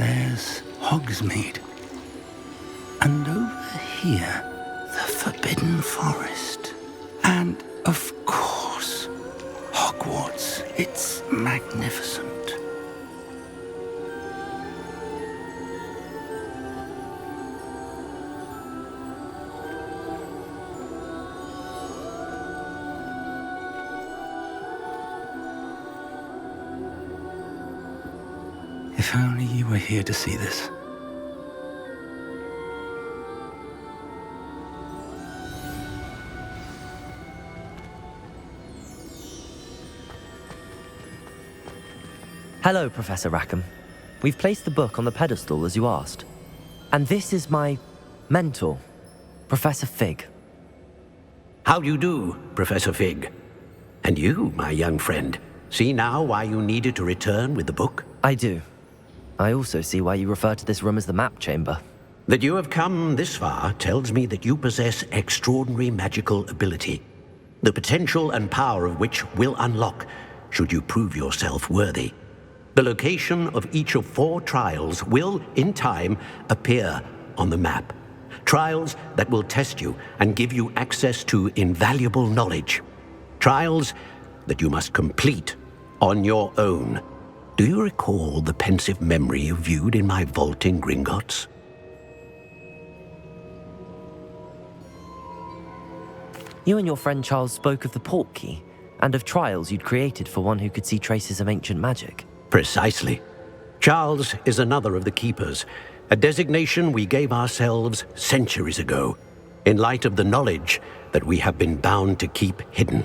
there's Hogsmeade. And over here, the Forbidden Forest. And, of course, Hogwarts. It's magnificent. If only you were here to see this. Hello, Professor Rackham. We've placed the book on the pedestal as you asked. And this is my mentor, Professor Fig. How do you do, Professor Fig? And you, my young friend, see now why you needed to return with the book? I do. I also see why you refer to this room as the map chamber. That you have come this far tells me that you possess extraordinary magical ability, the potential and power of which will unlock should you prove yourself worthy. The location of each of 4 trials will, in time, appear on the map. Trials that will test you and give you access to invaluable knowledge. Trials that you must complete on your own. Do you recall the pensive memory you viewed in my vault in Gringotts? You and your friend Charles spoke of the Portkey and of trials you'd created for one who could see traces of ancient magic. Precisely. Charles is another of the Keepers, a designation we gave ourselves centuries ago, in light of the knowledge that we have been bound to keep hidden.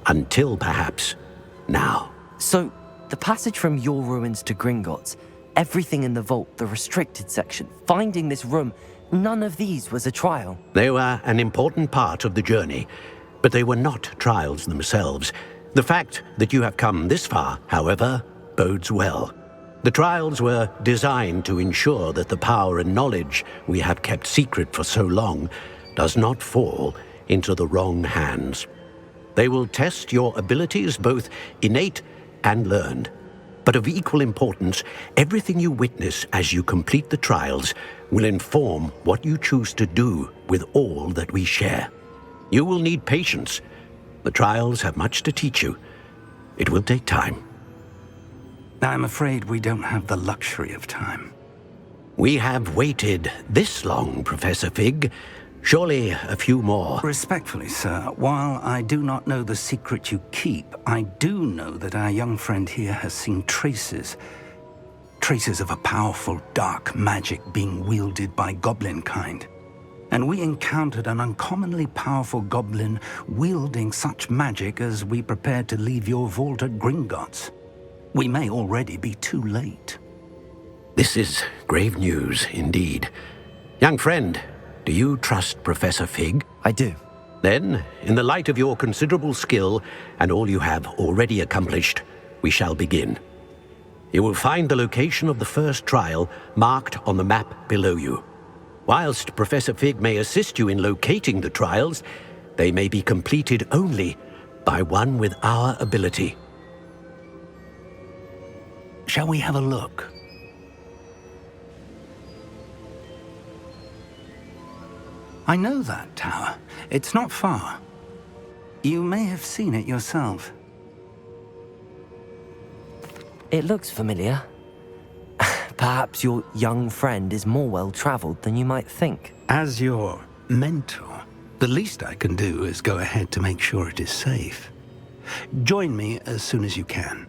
Until, perhaps, now. So, the passage from your ruins to Gringotts, everything in the vault, the restricted section, finding this room, none of these was a trial. They were an important part of the journey, but they were not trials themselves. The fact that you have come this far, however, bodes well. The trials were designed to ensure that the power and knowledge we have kept secret for so long does not fall into the wrong hands. They will test your abilities, both innate and learned. But of equal importance, everything you witness as you complete the trials will inform what you choose to do with all that we share. You will need patience. The trials have much to teach you. It will take time. I'm afraid we don't have the luxury of time. We have waited this long, Professor Fig. Surely a few more. Respectfully, sir, while I do not know the secret you keep, I do know that our young friend here has seen traces of a powerful dark magic being wielded by goblin kind. And we encountered an uncommonly powerful goblin wielding such magic as we prepared to leave your vault at Gringotts. We may already be too late. This is grave news indeed. Young friend, do you trust Professor Fig? I do. Then, in the light of your considerable skill and all you have already accomplished, we shall begin. You will find the location of the first trial marked on the map below you. Whilst Professor Fig may assist you in locating the trials, they may be completed only by one with our ability. Shall we have a look? I know that tower. It's not far. You may have seen it yourself. It looks familiar. Perhaps your young friend is more well-traveled than you might think. As your mentor, the least I can do is go ahead to make sure it is safe. Join me as soon as you can.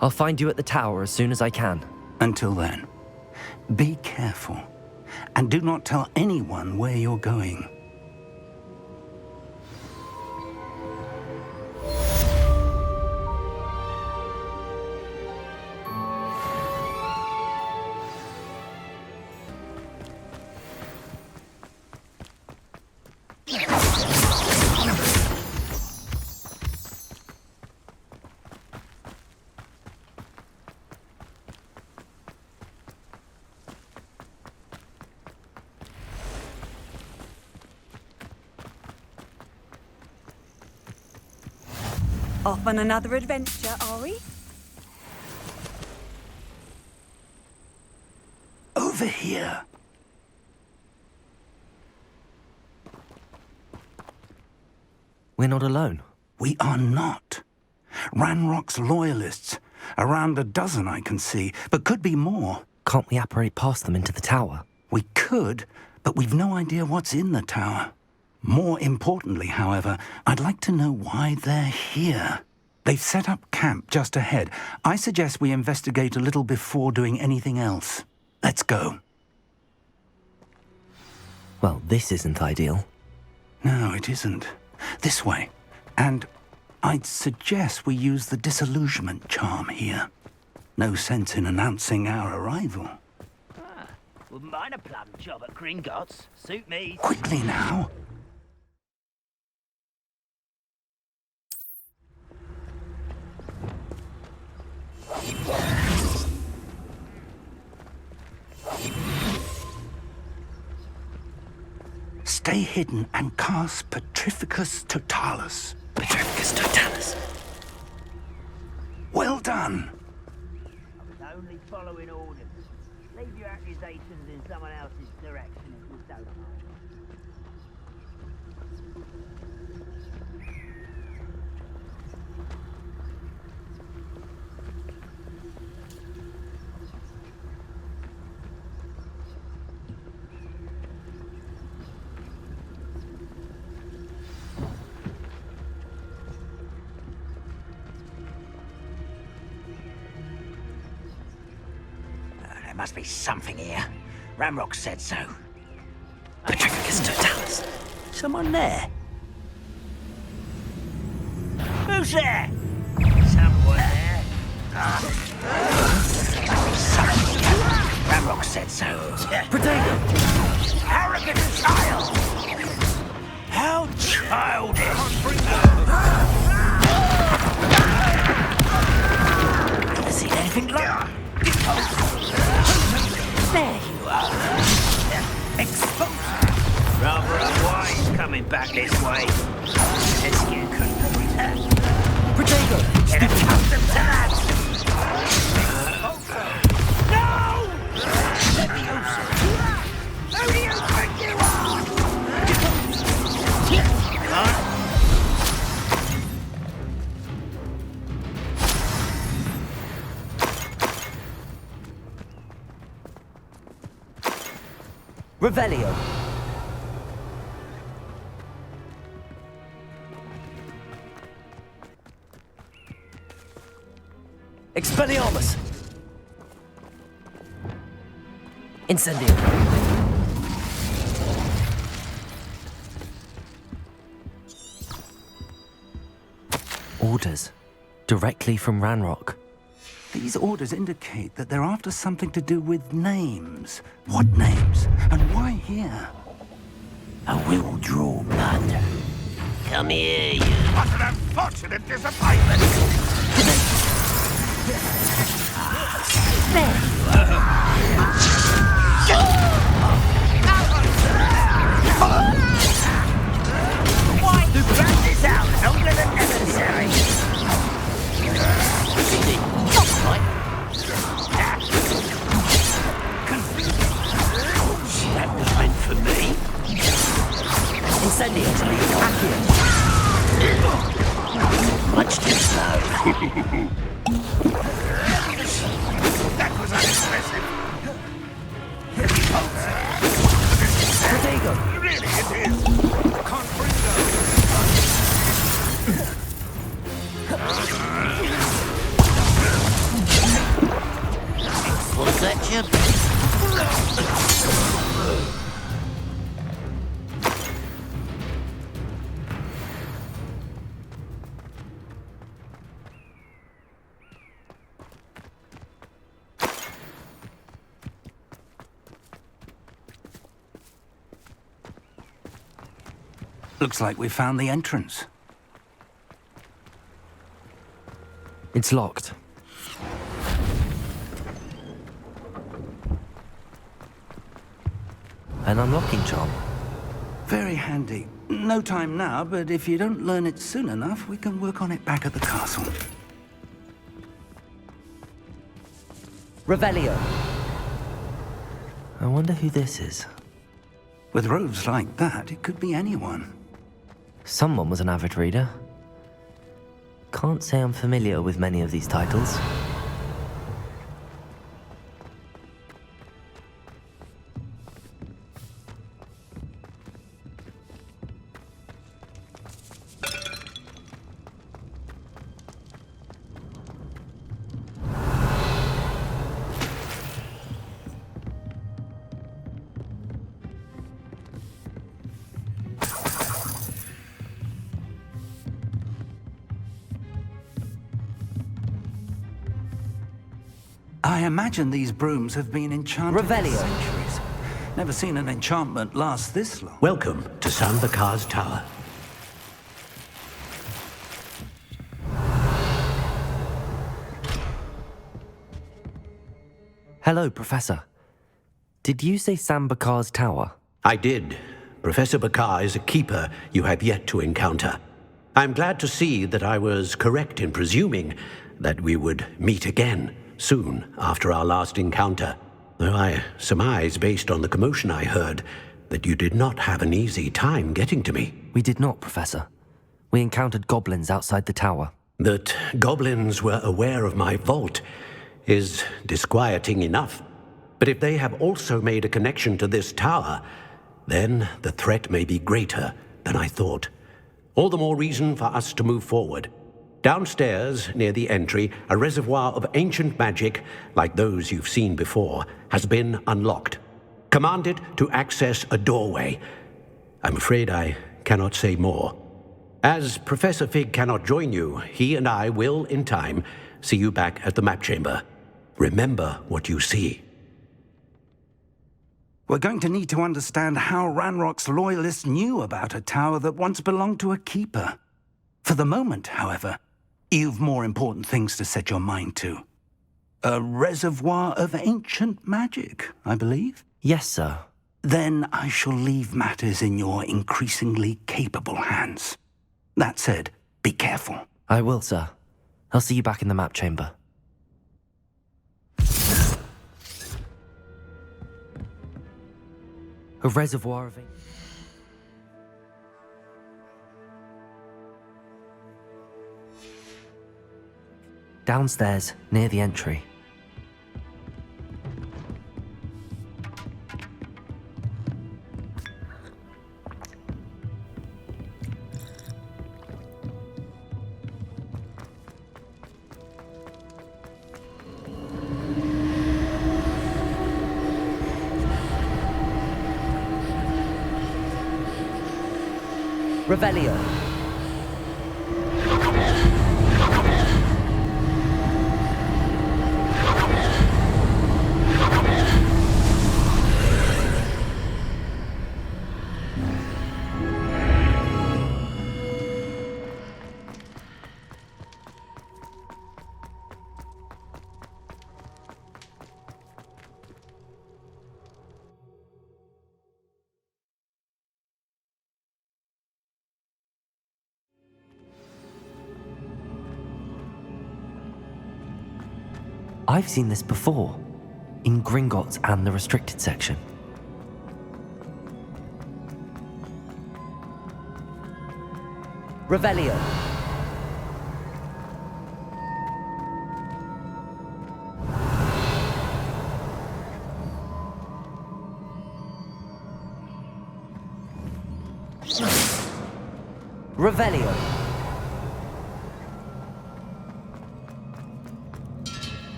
I'll find you at the tower as soon as I can. Until then, be careful, and do not tell anyone where you're going. Off on another adventure, are we? Over here. We're not alone. We are not. Ranrock's loyalists. Around a dozen I can see, but could be more. Can't we apparate past them into the tower? We could, but we've no idea what's in the tower. More importantly, however, I'd like to know why they're here. They've set up camp just ahead. I suggest we investigate a little before doing anything else. Let's go. Well, this isn't ideal. No, it isn't. This way. And I'd suggest we use the disillusionment charm here. No sense in announcing our arrival. Wouldn't mind a plum job at Gringotts. Suit me. Quickly now. Stay hidden and cast Petrificus Totalis. Petrificus Totalis. Well done. I was only following orders. Leave your accusations in someone else's direction if you don't mind. There must be something here. Ramrock said so. Petrificus Totalis. Someone there? Who's there? Someone there? Something here. Ramrock said so. Potato! Arrogant child! How childish! Never seen anything like... There you are. Exposed. Rather unwise coming back this way. Let's get Potato! Get accustomed to that! No! Who do you think you are? Revelio. Expelliarmus. Incendio. Orders. Directly from Ranrock. These orders indicate that they're after something to do with names. What names? And why here? I will draw blood. Come here, you. What an unfortunate disappointment! There you are. Why drag this out longer than necessary? That was meant for me. Incendio. Accio. Much too slow. That was unimpressive. Potato. Really, it is. Confringo. Was that you? Looks like we found the entrance. It's locked. An unlocking charm. Very handy. No time now, but if you don't learn it soon enough, we can work on it back at the castle. Revelio. I wonder who this is. With robes like that, it could be anyone. Someone was an avid reader. Can't say I'm familiar with many of these titles. I imagine these brooms have been enchanted for centuries. Never seen an enchantment last this long. Welcome to Sambakar's Tower. Hello, Professor. Did you say Sambakar's Tower? I did. Professor Bakar is a keeper you have yet to encounter. I'm glad to see that I was correct in presuming that we would meet again soon after our last encounter, though I surmise, based on the commotion I heard, that you did not have an easy time getting to me. We did not, Professor. We encountered goblins outside the tower. That goblins were aware of my vault is disquieting enough. But if they have also made a connection to this tower, then the threat may be greater than I thought. All the more reason for us to move forward. Downstairs, near the entry, a reservoir of ancient magic, like those you've seen before, has been unlocked. Command it to access a doorway. I'm afraid I cannot say more. As Professor Fig cannot join you, he and I will, in time, see you back at the map chamber. Remember what you see. We're going to need to understand how Ranrock's loyalists knew about a tower that once belonged to a keeper. For the moment, however, you've more important things to set your mind to. A reservoir of ancient magic, I believe? Yes, sir. Then I shall leave matters in your increasingly capable hands. That said, be careful. I will, sir. I'll see you back in the map chamber. A reservoir of... Downstairs, near the entry. Revelio. I've seen this before, in Gringotts and the restricted section. Revelio. Revelio.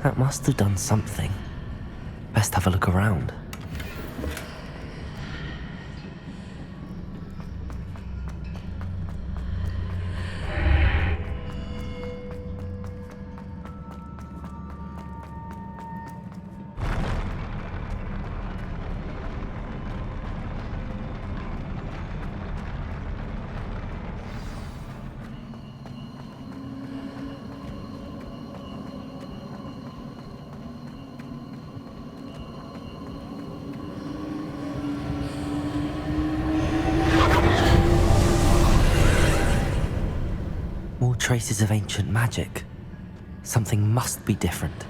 That must have done something. Best have a look around. Traces of ancient magic. Something must be different.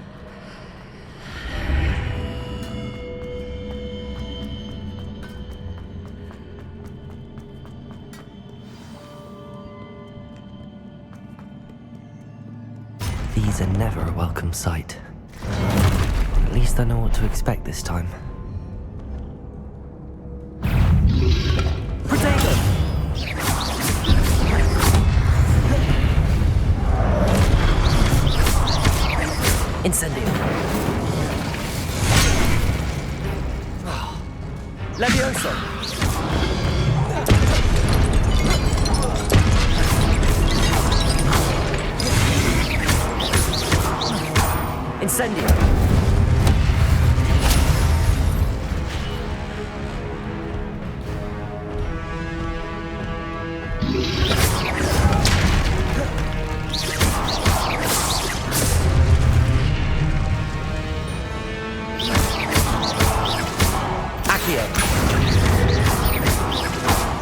These are never a welcome sight. At least I know what to expect this time. Incendio. Levioso. Incendio.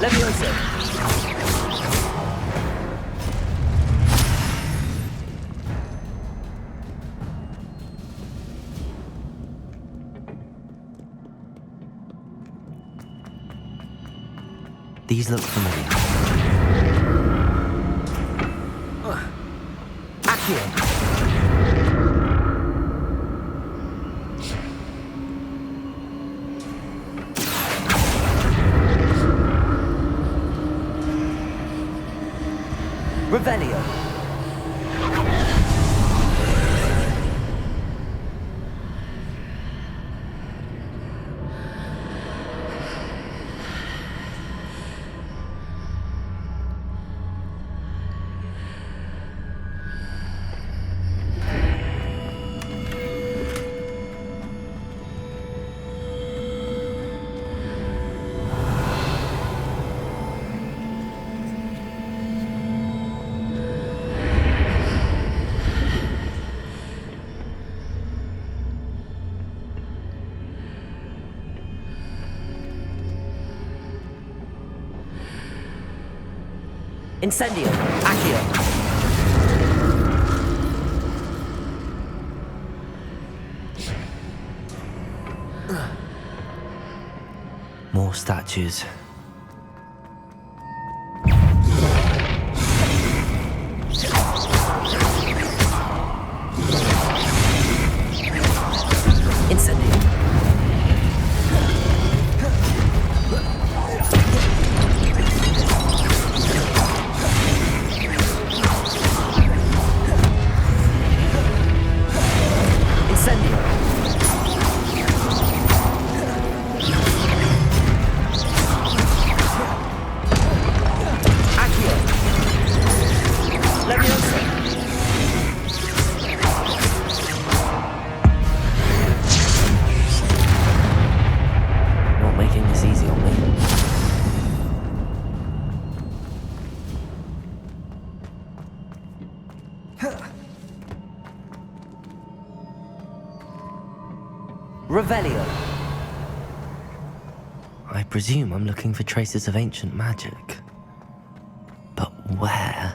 Levioso. These look familiar. Accio. Revelio. Incendio. Accio. More statues. Incendio. Revelio. I presume I'm looking for traces of ancient magic. But where?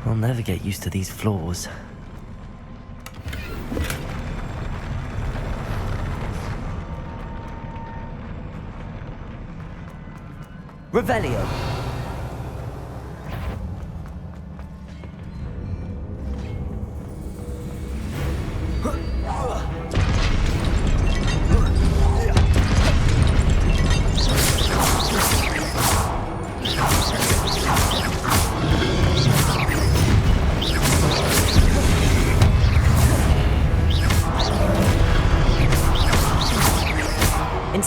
I'll never get used to these floors. Revelio.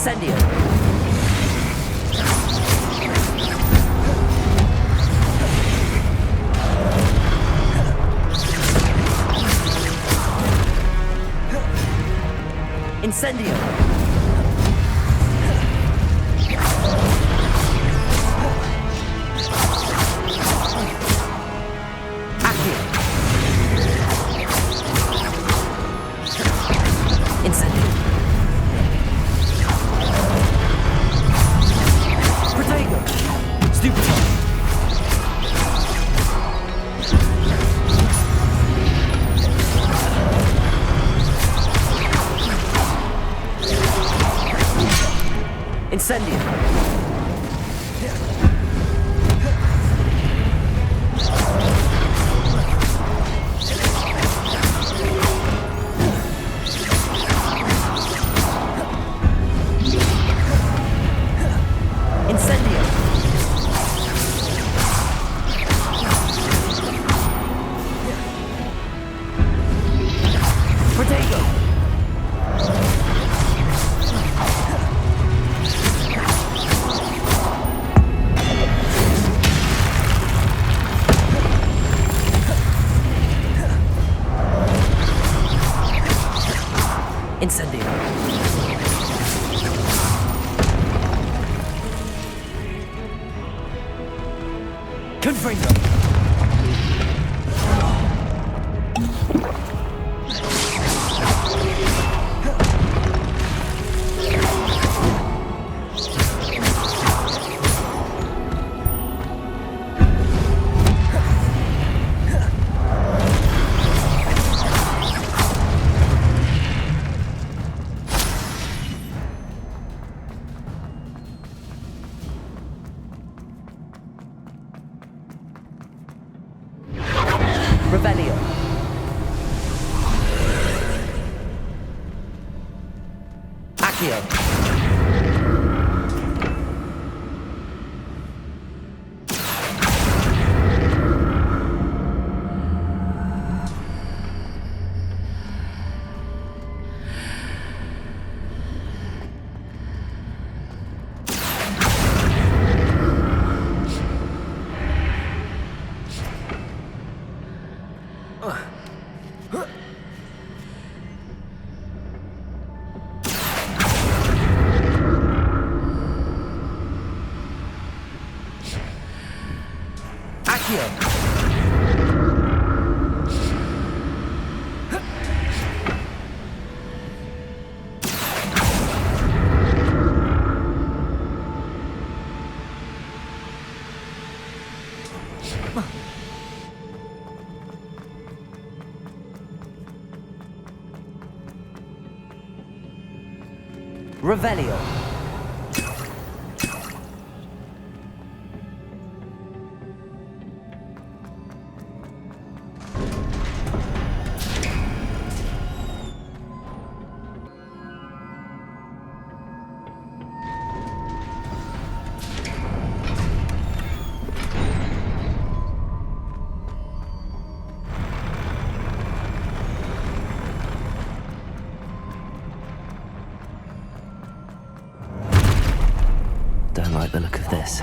Incendio. Incendio. Accio. Incendio. Protego. Stupefy. Incendio. Incendio. Protego. Incendio. Confringo. Revelio. Accio. Revelio. Don't like the look of this.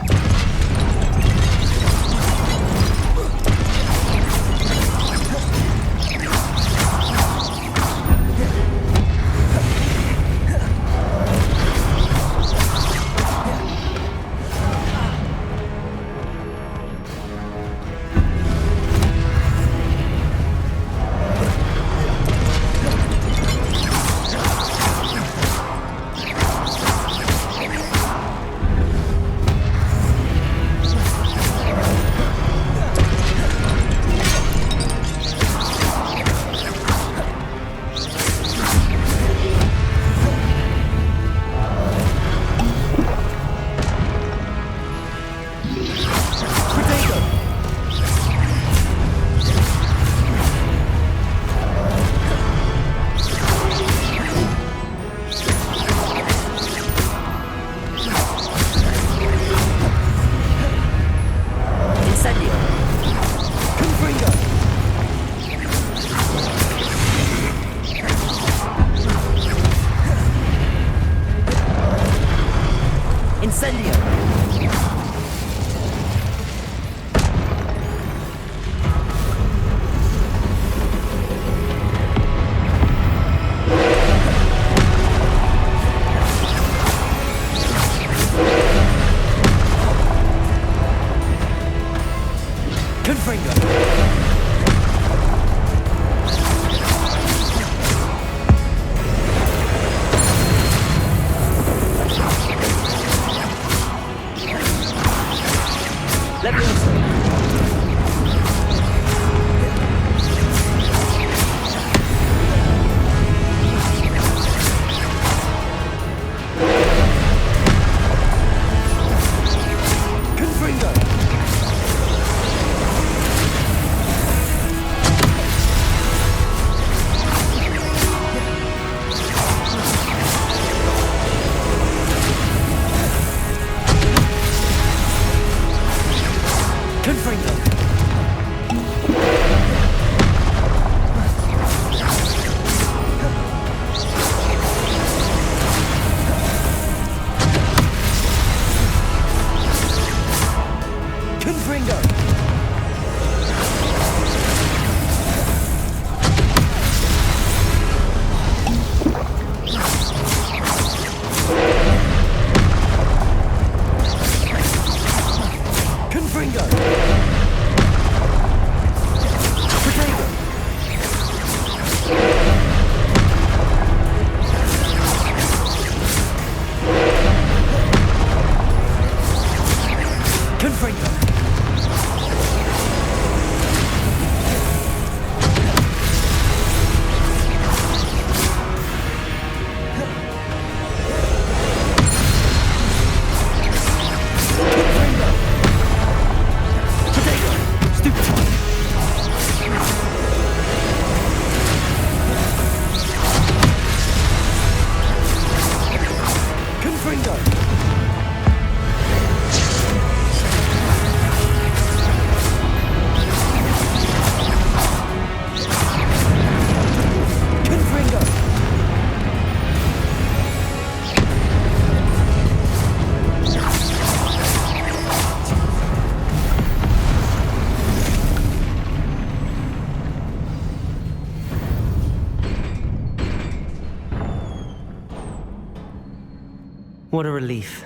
What a relief.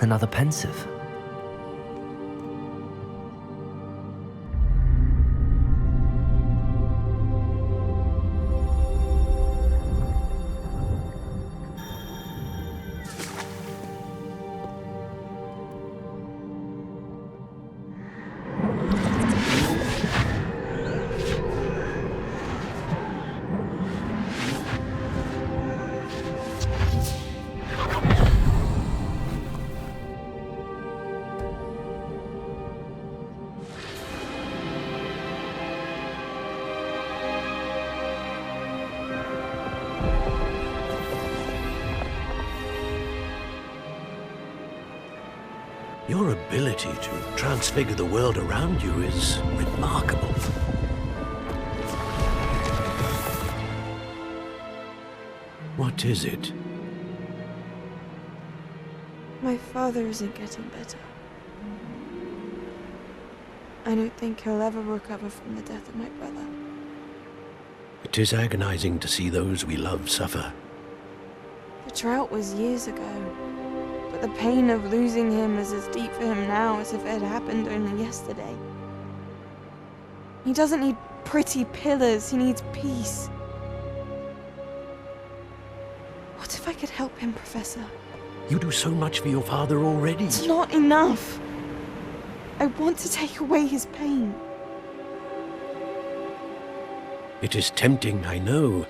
Another pensieve. Your ability to transfigure the world around you is remarkable. What is it? My father isn't getting better. I don't think he'll ever recover from the death of my brother. It is agonizing to see those we love suffer. The drought was years ago, but the pain of losing him is as deep for him now as if it had happened only yesterday. He doesn't need pretty pillars, he needs peace. What if I could help him, Professor? You do so much for your father already. It's not enough. I want to take away his pain. It is tempting, I know,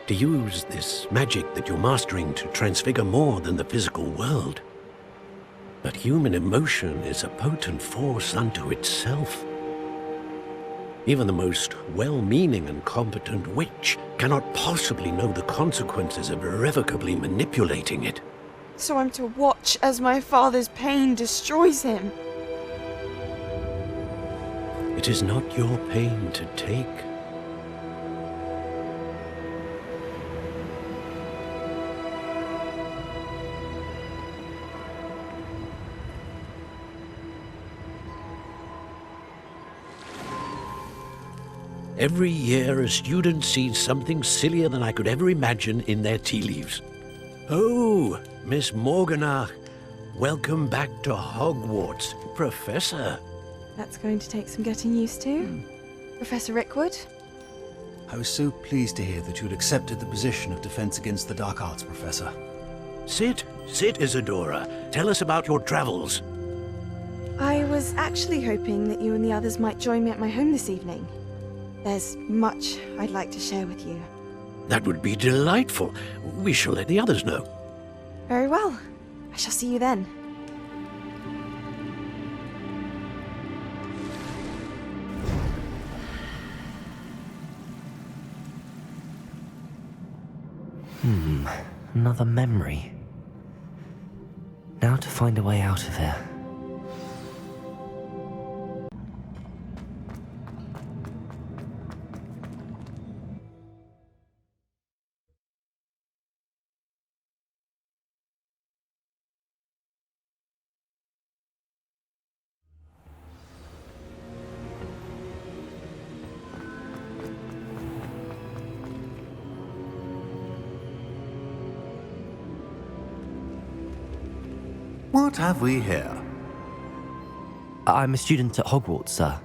to use this magic that you're mastering to transfigure more than the physical world. But human emotion is a potent force unto itself. Even the most well-meaning and competent witch cannot possibly know the consequences of irrevocably manipulating it. So I'm to watch as my father's pain destroys him. It is not your pain to take. Every year, a student sees something sillier than I could ever imagine in their tea leaves. Oh, Miss Morganach, welcome back to Hogwarts, Professor. That's going to take some getting used to. Professor Rickwood? I was so pleased to hear that you'd accepted the position of Defense Against the Dark Arts, Professor. Sit, Isadora. Tell us about your travels. I was actually hoping that you and the others might join me at my home this evening. There's much I'd like to share with you. That would be delightful. We shall let the others know. Very well. I shall see you then. Another memory. Now to find a way out of here. What have we here? I'm a student at Hogwarts, sir.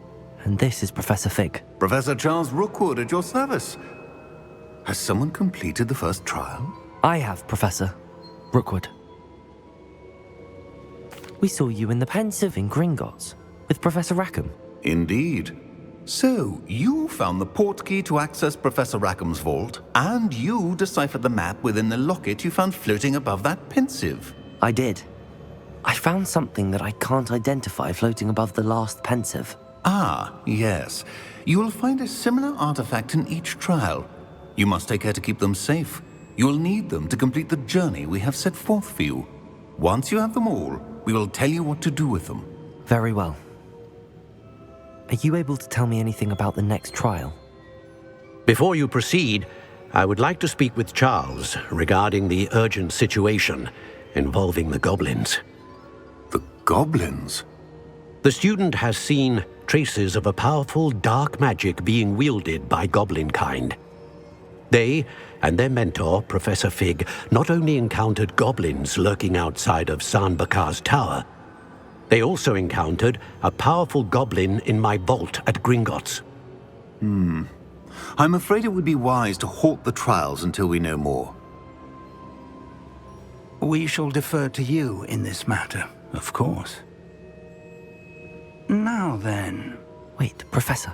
And this is Professor Fig. Professor Charles Rookwood at your service. Has someone completed the first trial? I have, Professor Rookwood. We saw you in the Pensieve in Gringotts with Professor Rackham. Indeed. So, you found the portkey to access Professor Rackham's vault, and you deciphered the map within the locket you found floating above that pensieve. I did. I found something that I can't identify floating above the last pensieve. Ah, yes. You will find a similar artifact in each trial. You must take care to keep them safe. You will need them to complete the journey we have set forth for you. Once you have them all, we will tell you what to do with them. Very well. Are you able to tell me anything about the next trial? Before you proceed, I would like to speak with Charles regarding the urgent situation involving the goblins. Goblins? The student has seen traces of a powerful dark magic being wielded by goblin kind. They and their mentor, Professor Fig, not only encountered goblins lurking outside of San Bakar's tower, they also encountered a powerful goblin in my vault at Gringotts. I'm afraid it would be wise to halt the trials until we know more. We shall defer to you in this matter, of course. Now then... Wait, Professor.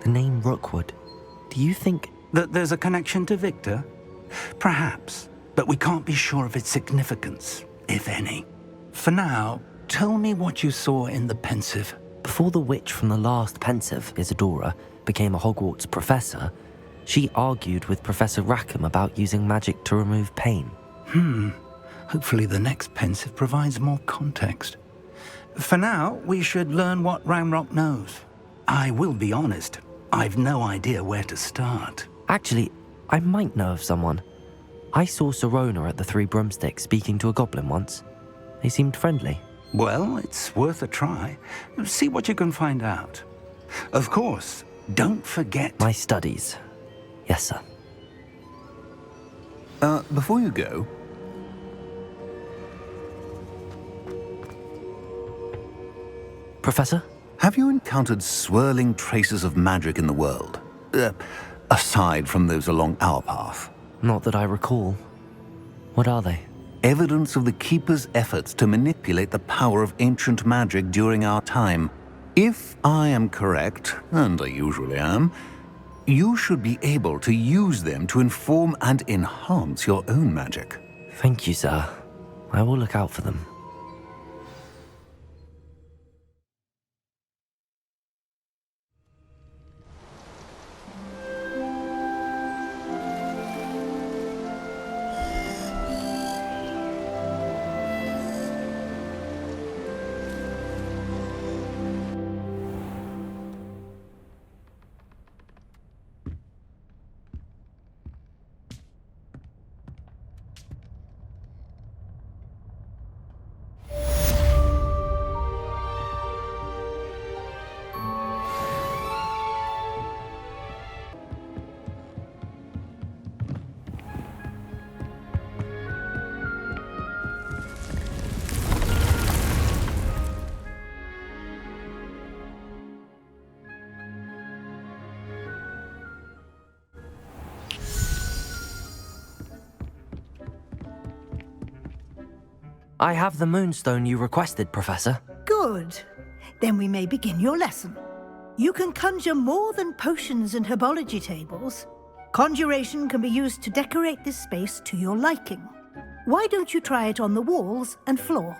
The name Rookwood. Do you think... that there's a connection to Victor? Perhaps, but we can't be sure of its significance, if any. For now, tell me what you saw in the Pensieve. Before the witch from the last Pensieve, Isadora, became a Hogwarts professor, she argued with Professor Rackham about using magic to remove pain. Hopefully the next Pensieve provides more context. For now, we should learn what Ranrock knows. I will be honest, I've no idea where to start. Actually, I might know of someone. I saw Serona at the Three Broomsticks speaking to a goblin once. They seemed friendly. Well, it's worth a try. See what you can find out. Of course, don't forget... My studies. Yes, sir. Before you go... Professor? Have you encountered swirling traces of magic in the world? Aside from those along our path? Not that I recall. What are they? Evidence of the Keeper's efforts to manipulate the power of ancient magic during our time. If I am correct, and I usually am, you should be able to use them to inform and enhance your own magic. Thank you, sir. I will look out for them. I have the moonstone you requested, Professor. Good. Then we may begin your lesson. You can conjure more than potions and herbology tables. Conjuration can be used to decorate this space to your liking. Why don't you try it on the walls and floor?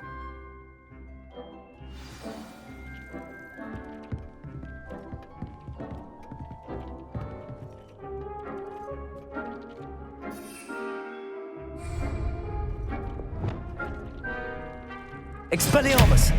Expelliarmus!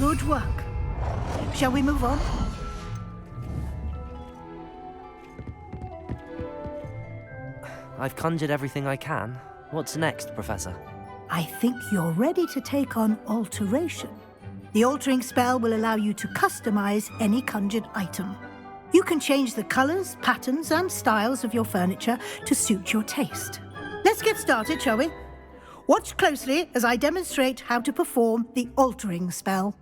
Good work. Shall we move on? I've conjured everything I can. What's next, Professor? I think you're ready to take on alteration. The altering spell will allow you to customize any conjured item. You can change the colors, patterns, and styles of your furniture to suit your taste. Let's get started, shall we? Watch closely as I demonstrate how to perform the altering spell.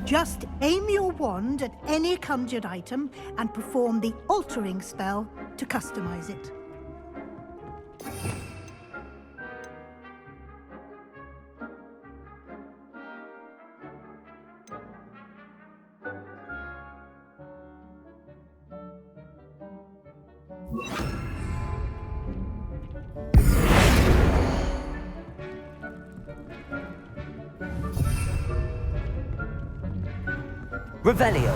Just aim your wand at any conjured item and perform the altering spell to customize it. Revelio.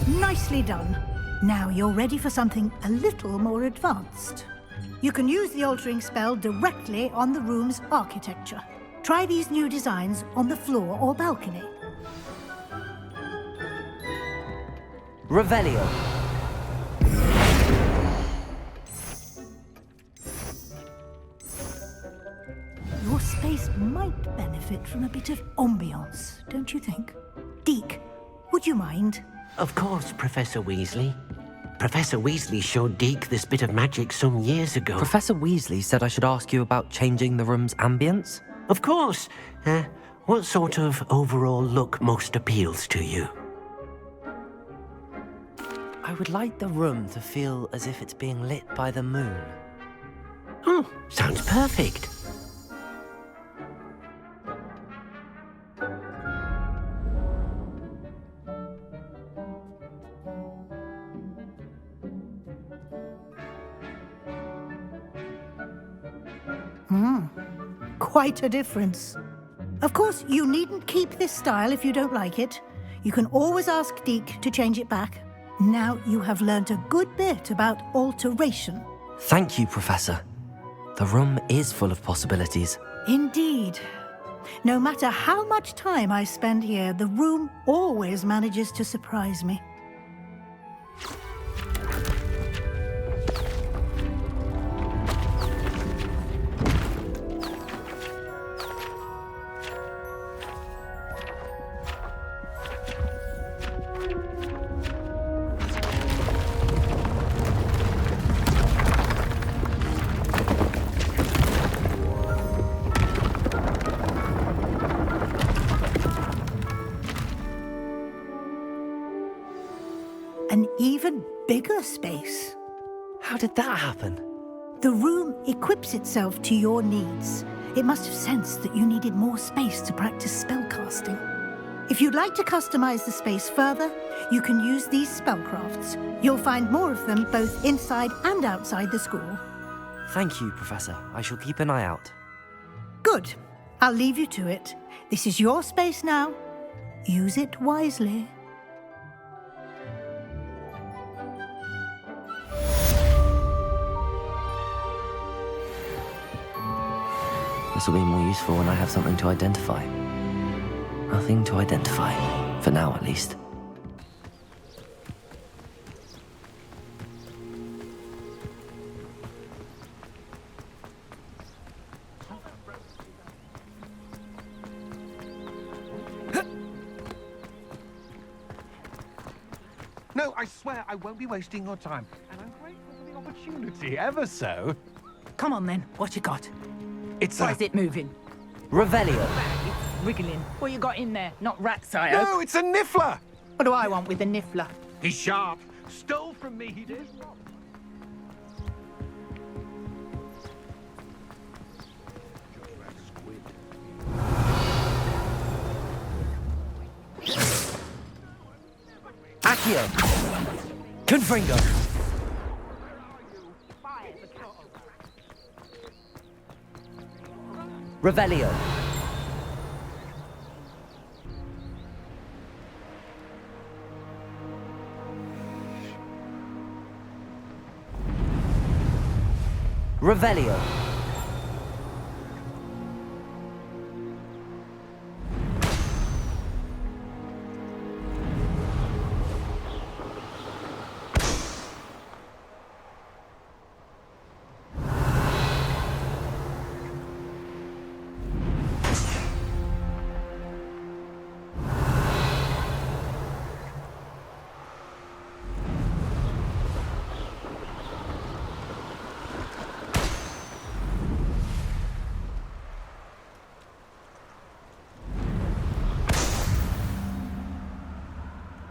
Nicely done. Now you're ready for something a little more advanced. You can use the altering spell directly on the room's architecture. Try these new designs on the floor or balcony. Revelio. Your space might benefit from a bit of ambiance, don't you think? Deke, would you mind? Of course, Professor Weasley. Professor Weasley showed Deke this bit of magic some years ago. Professor Weasley said I should ask you about changing the room's ambience? Of course. What sort of overall look most appeals to you? I would like the room to feel as if it's being lit by the moon. Oh, sounds perfect. Quite a difference. Of course, you needn't keep this style if you don't like it. You can always ask Deke to change it back. Now you have learnt a good bit about alteration. Thank you, Professor. The room is full of possibilities. Indeed. No matter how much time I spend here, the room always manages to surprise me. an even bigger space. How did that happen? The room equips itself to your needs. It must have sensed that you needed more space to practice spellcasting. If you'd like to customize the space further, you can use these spellcrafts. You'll find more of them both inside and outside the school. Thank you, Professor. I shall keep an eye out. Good. I'll leave you to it. This is your space now. Use it wisely. This will be more useful when I have something to identify. Nothing to identify. For now, at least. No, I swear I won't be wasting your time. And I'm grateful for the opportunity, ever so. Come on then, what you got? It's Why is it moving? Revelio. It's wriggling. What you got in there? Not rats, I hope. No, it's a niffler! What do I want with a niffler? He's sharp. Stole from me, he did. Accio! Confringo! Revelio! Revelio!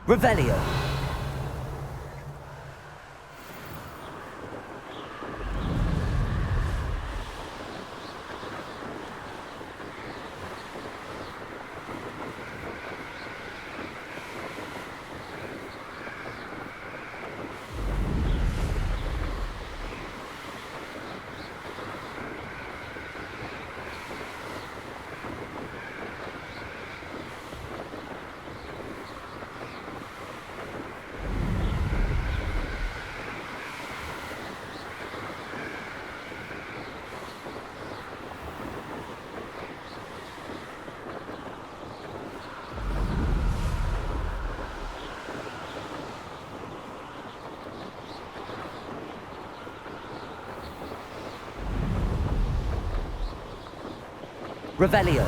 Revelio! Revelio!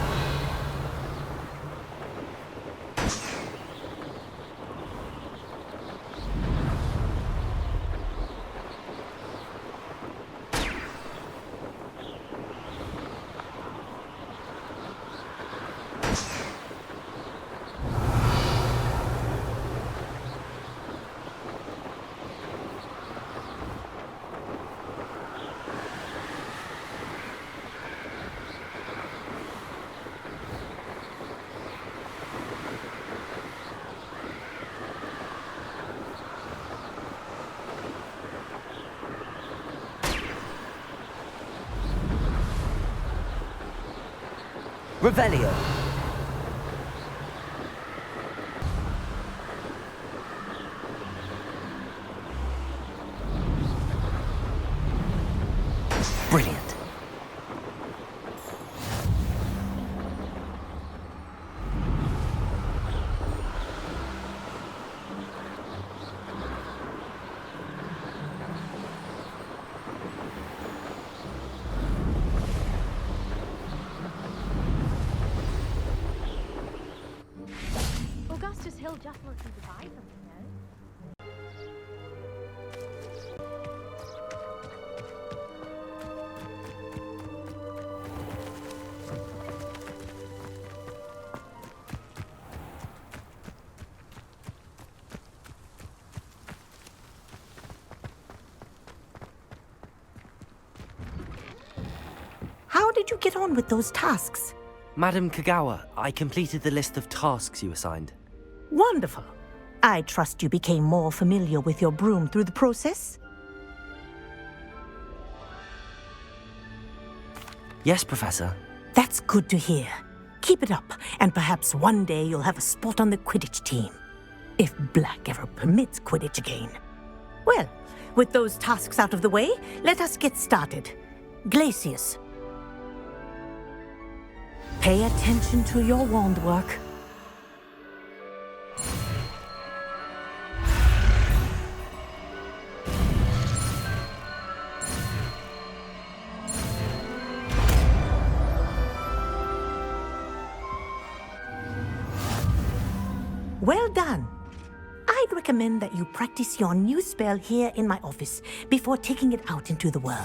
Revelio! Brilliant. Augustus Hill just wants you to buy them, you know? you get on with those tasks? Madam Kagawa, I completed the list of tasks you assigned. Wonderful. I trust you became more familiar with your broom through the process? Yes, Professor. That's good to hear. Keep it up, and perhaps one day you'll have a spot on the Quidditch team. If Black ever permits Quidditch again. Well, with those tasks out of the way, let us get started. Glacius. Pay attention to your wand work. Well done. I'd recommend that you practice your new spell here in my office before taking it out into the world.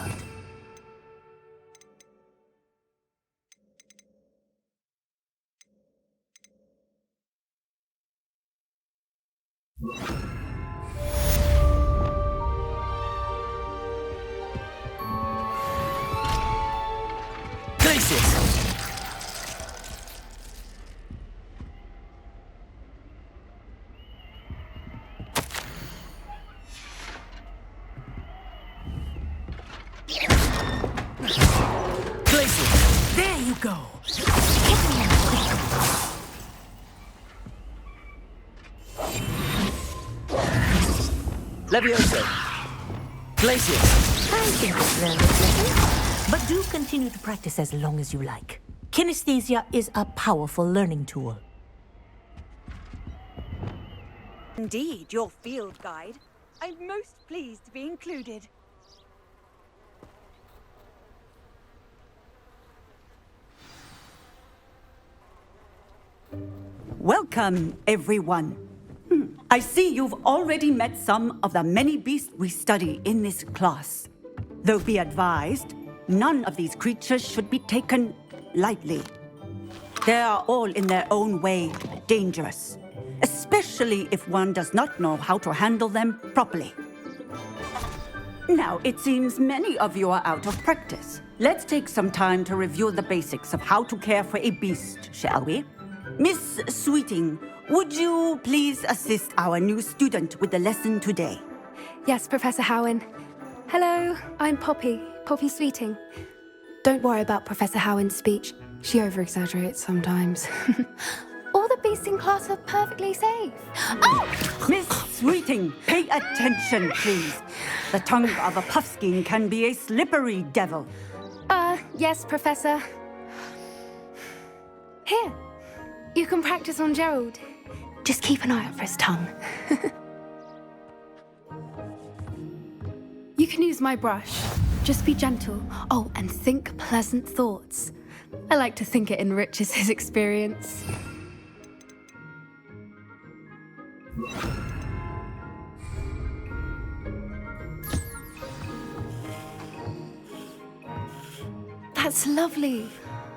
Glacius! There you go. Levioso! Glacius! I think it's very refreshing. But do continue to practice as long as you like. Kinesthesia is a powerful learning tool. Indeed, your field guide. I'm most pleased to be included. Welcome, everyone. I see you've already met some of the many beasts we study in this class. Though be advised, none of these creatures should be taken lightly. They are all in their own way dangerous, especially if one does not know how to handle them properly. Now, it seems many of you are out of practice. Let's take some time to review the basics of how to care for a beast, shall we? Miss Sweeting, would you please assist our new student with the lesson today? Yes, Professor Howen. Hello, I'm Poppy Sweeting. Don't worry about Professor Howen's speech. She over-exaggerates sometimes. All the beasts in class are perfectly safe. Oh! Miss Sweeting, pay attention, please. The tongue of a puffskein can be a slippery devil. Yes, Professor. Here. You can practice on Gerald. Just keep an eye out for his tongue. You can use my brush. Just be gentle. Oh, and think pleasant thoughts. I like to think it enriches his experience. That's lovely.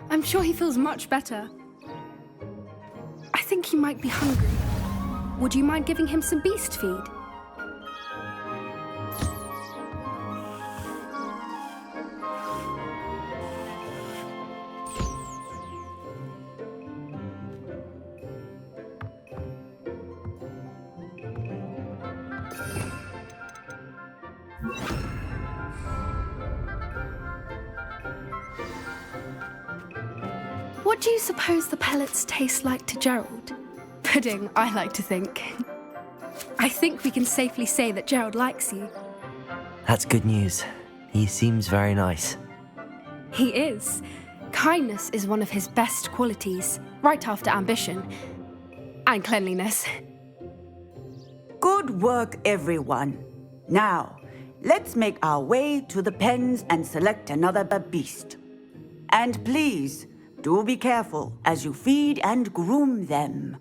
I'm sure he feels much better. I think he might be hungry. Would you mind giving him some beast feed? What do you suppose the pellets taste like to Gerald? Pudding, I like to think. I think we can safely say that Gerald likes you. That's good news. He seems very nice. He is. Kindness is one of his best qualities, right after ambition. And cleanliness. Good work, everyone. Now, let's make our way to the pens and select another beast. And please, do be careful as you feed and groom them.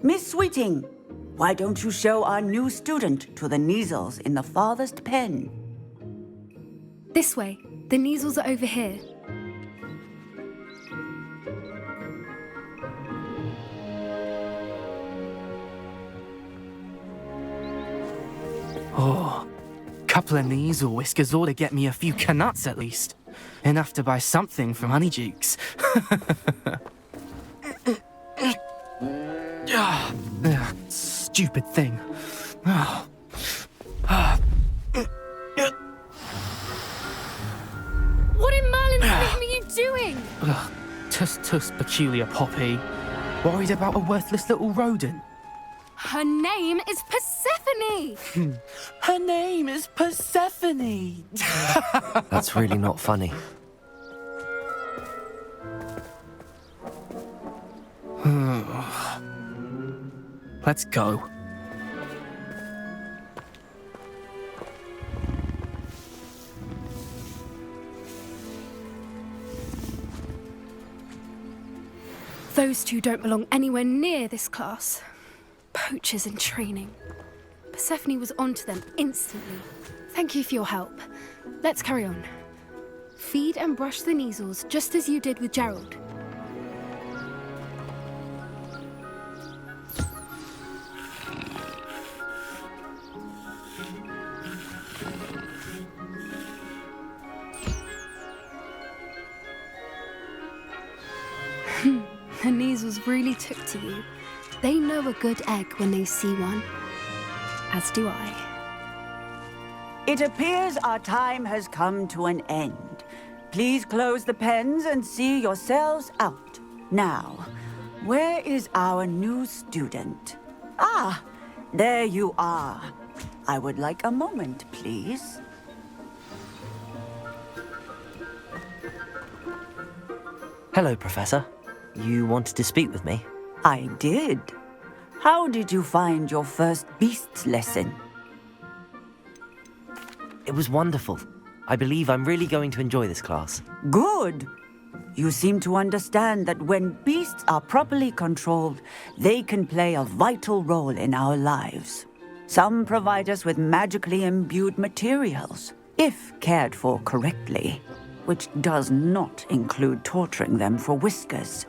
Miss Sweeting, why don't you show our new student to the Neasels in the farthest pen? This way. The Neasels are over here. Oh, couple of Neasel whiskers ought to get me a few canuts at least. Enough to buy something from Honeydukes. Stupid thing. What in Merlin's name are you doing? Tuss, peculiar Poppy. Worried about a worthless little rodent? Her name is Persephone! Her name is Persephone! That's really not funny. Let's go. Those two don't belong anywhere near this class. Poachers in training. Persephone was onto them instantly. Thank you for your help. Let's carry on. Feed and brush the measles just as you did with Gerald. The measles really took to you. They know a good egg when they see one. As do I. It appears our time has come to an end. Please close the pens and see yourselves out. Now, where is our new student? Ah, there you are. I would like a moment, please. Hello, Professor. You wanted to speak with me? I did. How did you find your first beasts lesson? It was wonderful. I believe I'm really going to enjoy this class. Good. You seem to understand that when beasts are properly controlled, they can play a vital role in our lives. Some provide us with magically imbued materials, if cared for correctly, which does not include torturing them for whiskers.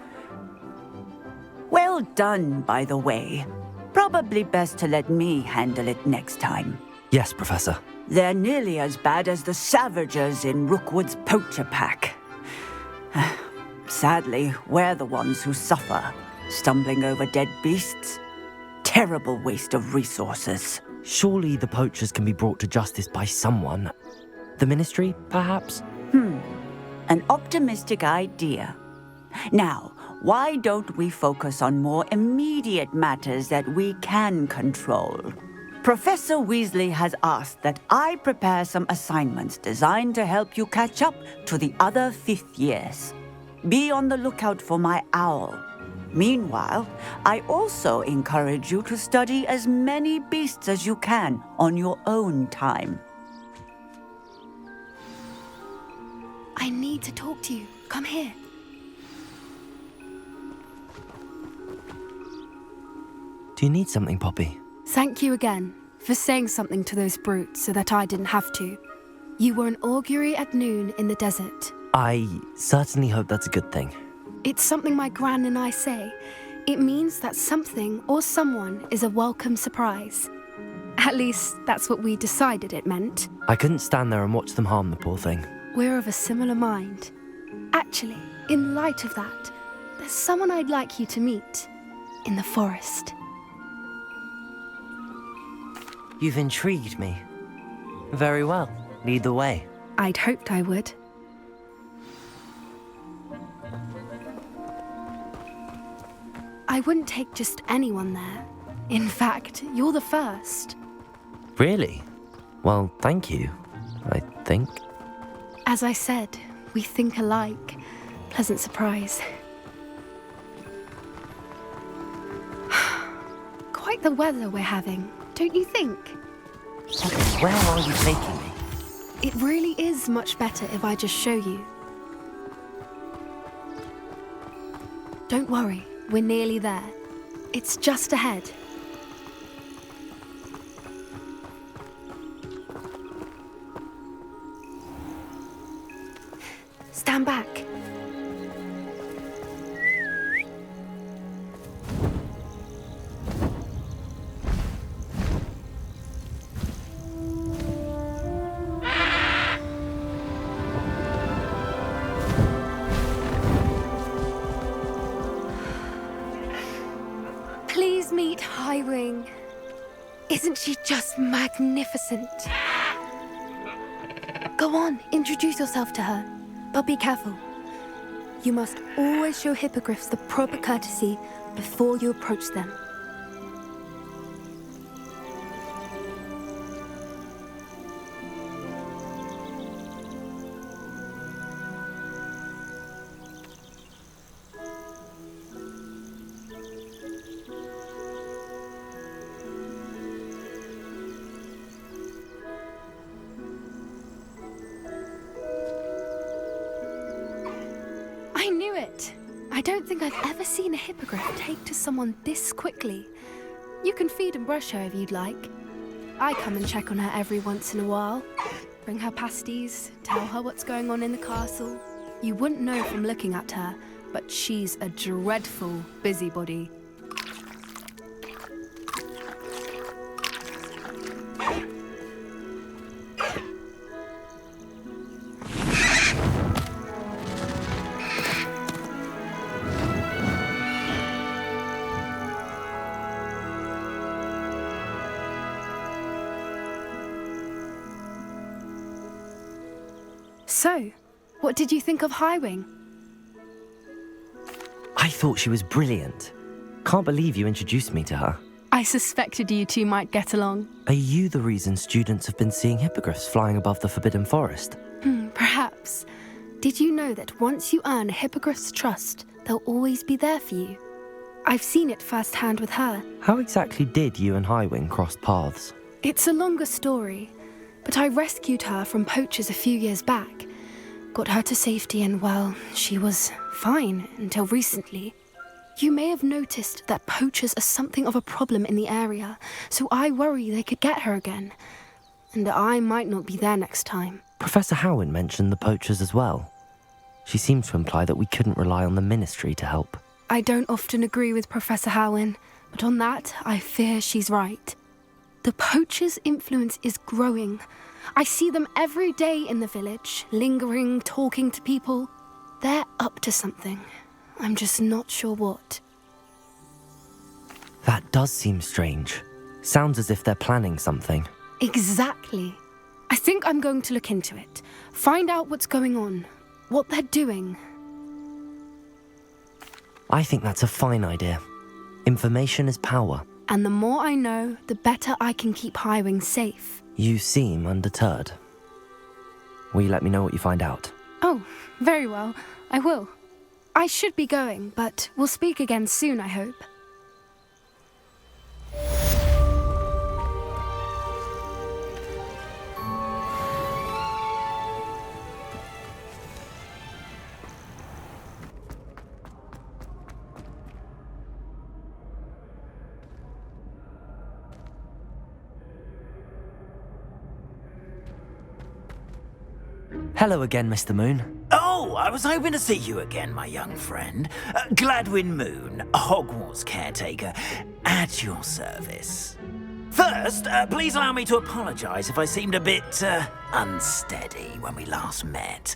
Well done, by the way. Probably best to let me handle it next time. Yes, Professor. They're nearly as bad as the Savagers in Rookwood's poacher pack. Sadly, we're the ones who suffer, stumbling over dead beasts. Terrible waste of resources. Surely the poachers can be brought to justice by someone. The Ministry, perhaps? An optimistic idea. Now, why don't we focus on more immediate matters that we can control? Professor Weasley has asked that I prepare some assignments designed to help you catch up to the other 5th years. Be on the lookout for my owl. Meanwhile, I also encourage you to study as many beasts as you can on your own time. I need to talk to you. Come here. Do you need something, Poppy? Thank you again for saying something to those brutes so that I didn't have to. You were an augury at noon in the desert. I certainly hope that's a good thing. It's something my gran and I say. It means that something or someone is a welcome surprise. At least, that's what we decided it meant. I couldn't stand there and watch them harm the poor thing. We're of a similar mind. Actually, in light of that, there's someone I'd like you to meet. In the forest. You've intrigued me. Very well. Lead the way. I'd hoped I would. I wouldn't take just anyone there. In fact, you're the first. Really? Well, thank you, I think. As I said, we think alike. Pleasant surprise. Quite the weather we're having, don't you think? Where are you taking me? It really is much better if I just show you. Don't worry, we're nearly there. It's just ahead. Stand back. meet Highwing. Isn't she just magnificent? Go on, introduce yourself to her. But be careful. You must always show hippogriffs the proper courtesy before you approach them. I knew it! I don't think I've ever seen a hippogriff take to someone this quickly. You can feed and brush her if you'd like. I come and check on her every once in a while. Bring her pasties, tell her what's going on in the castle. You wouldn't know from looking at her, but she's a dreadful busybody. So, what did you think of Highwing? I thought she was brilliant. Can't believe you introduced me to her. I suspected you two might get along. Are you the reason students have been seeing hippogriffs flying above the Forbidden Forest? Perhaps. Did you know that once you earn a hippogriff's trust, they'll always be there for you? I've seen it firsthand with her. How exactly did you and Highwing cross paths? It's a longer story, but I rescued her from poachers a few years back. Got her to safety and, well, she was fine until recently. You may have noticed that poachers are something of a problem in the area, so I worry they could get her again. And I might not be there next time. Professor Howen mentioned the poachers as well. She seemed to imply that we couldn't rely on the Ministry to help. I don't often agree with Professor Howen, but on that, I fear she's right. The poachers' influence is growing. I see them every day in the village, lingering, talking to people. They're up to something. I'm just not sure what. That does seem strange. Sounds as if they're planning something. Exactly. I think I'm going to look into it. Find out what's going on, what they're doing. I think that's a fine idea. Information is power. And the more I know, the better I can keep Highwing safe. You seem undeterred. Will you let me know what you find out? Oh, very well. I will. I should be going, but we'll speak again soon, I hope. Hello again, Mr. Moon. Oh, I was hoping to see you again, my young friend. Gladwin Moon, Hogwarts caretaker, at your service. First, please allow me to apologise if I seemed a bit unsteady when we last met.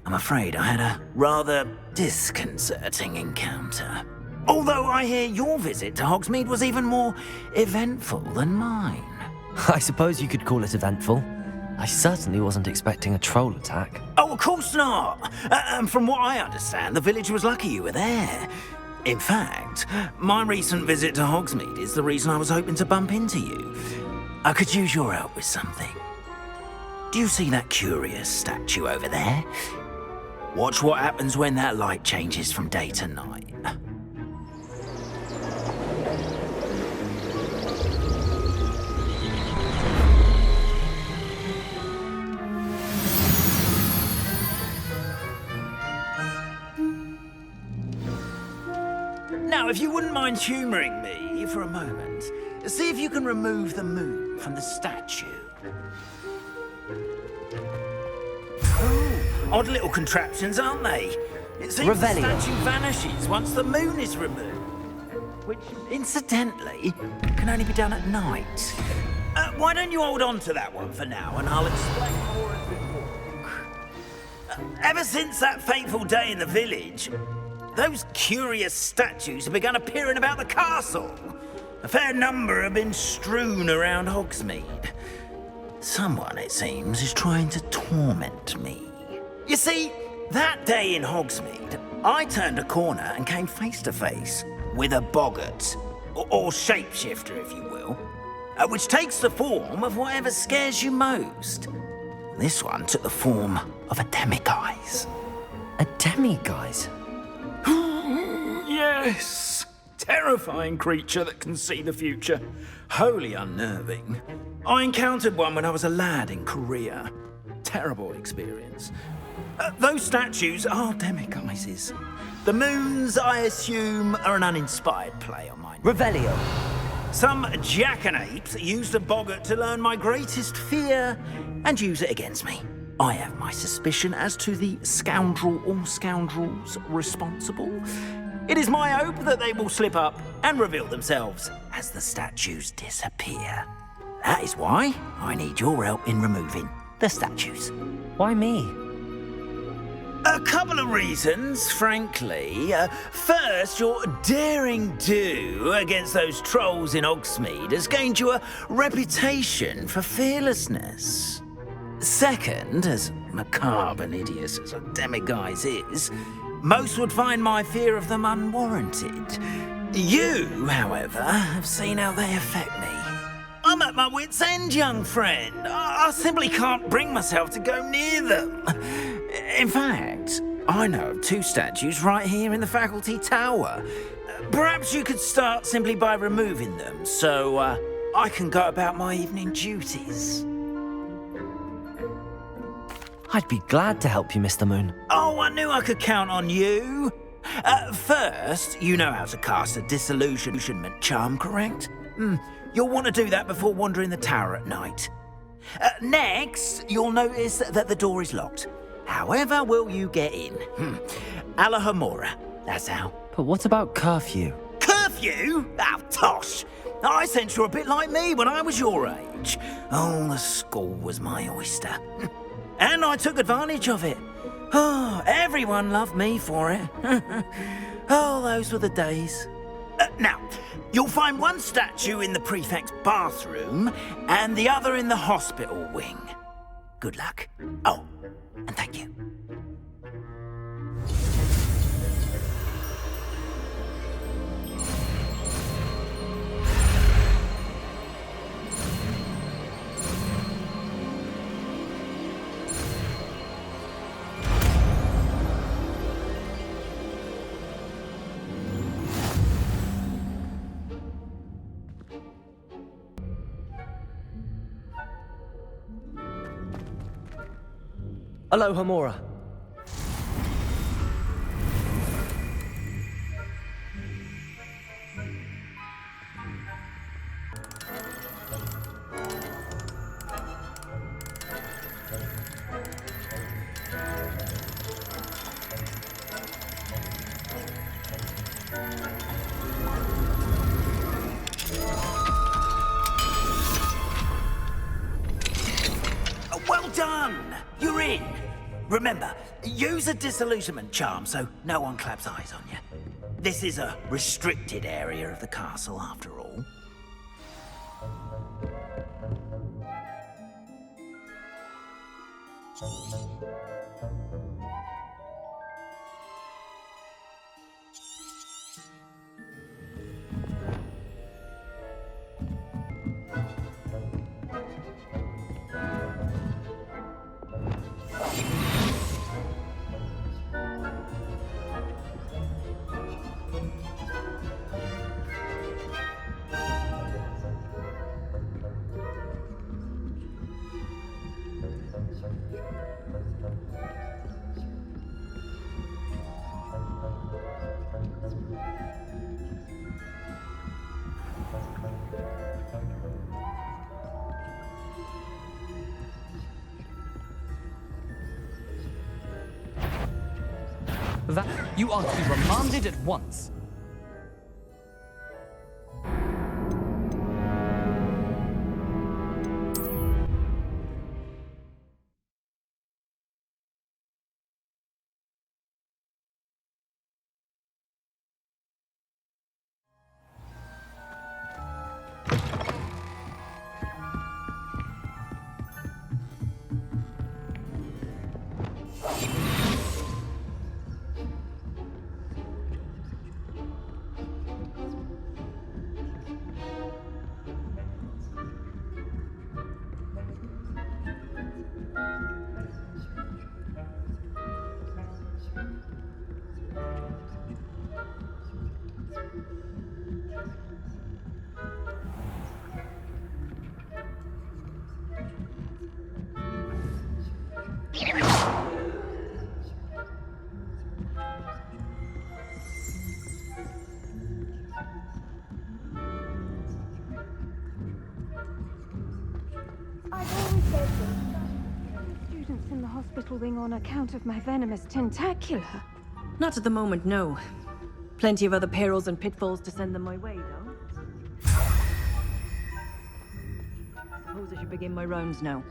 I'm afraid I had a rather disconcerting encounter. Although I hear your visit to Hogsmeade was even more eventful than mine. I suppose you could call it eventful. I certainly wasn't expecting a troll attack. Oh, of course not. From what I understand, the village was lucky you were there. In fact, my recent visit to Hogsmeade is the reason I was hoping to bump into you. I could use your help with something. Do you see that curious statue over there? Watch what happens when that light changes from day to night. Now, if you wouldn't mind humouring me for a moment, see if you can remove the moon from the statue. Oh, odd little contraptions, aren't they? It seems Revelio. the statue vanishes once the moon is removed. Which, incidentally, can only be done at night. Why don't you hold on to that one for now, and I'll explain more as we walk. Ever since that fateful day in the village, those curious statues have begun appearing about the castle. A fair number have been strewn around Hogsmeade. Someone, it seems, is trying to torment me. You see, that day in Hogsmeade, I turned a corner and came face to face with a boggart, or shapeshifter, if you will, which takes the form of whatever scares you most. This one took the form of a demiguise. A demiguise? Yes! Terrifying creature that can see the future. Wholly unnerving. I encountered one when I was a lad in Korea. Terrible experience. Those statues are demiguises. The moons, I assume, are an uninspired play on mine. Revelio. Some jackanapes used a boggart to learn my greatest fear and use it against me. I have my suspicion as to the scoundrel or scoundrels responsible. It is my hope that they will slip up and reveal themselves as the statues disappear. That is why I need your help in removing the statues. Why me? A couple of reasons, frankly. First, your daring do against those trolls in Hogsmeade has gained you a reputation for fearlessness. Second, as macabre and hideous as a demiguise is, most would find my fear of them unwarranted. You, however, have seen how they affect me. I'm at my wit's end, young friend. I simply can't bring myself to go near them. In fact, I know of 2 statues right here in the faculty tower. Perhaps you could start simply by removing them, so I can go about my evening duties. I'd be glad to help you, Mr. Moon. Oh, I knew I could count on you. First, you know how to cast a disillusionment charm, correct? You'll want to do that before wandering the tower at night. Next, you'll notice that the door is locked. However will you get in? Alahomora, that's how. But what about curfew? Curfew? Oh, tosh. I sense you're a bit like me when I was your age. Oh, the school was my oyster. And I took advantage of it. Oh, everyone loved me for it. Oh, those were the days. Now, you'll find one statue in the prefect's bathroom and the other in the hospital wing. Good luck. Oh, and thank you. Alohomora. Well done! You're in. Remember, use a disillusionment charm so no one claps eyes on you. This is a restricted area of the castle, after all. That you are to be remanded at once. hospital wing on account of my venomous tentacular. Not at the moment, no. Plenty of other perils and pitfalls to send them my way, though. Suppose I should begin my rounds now.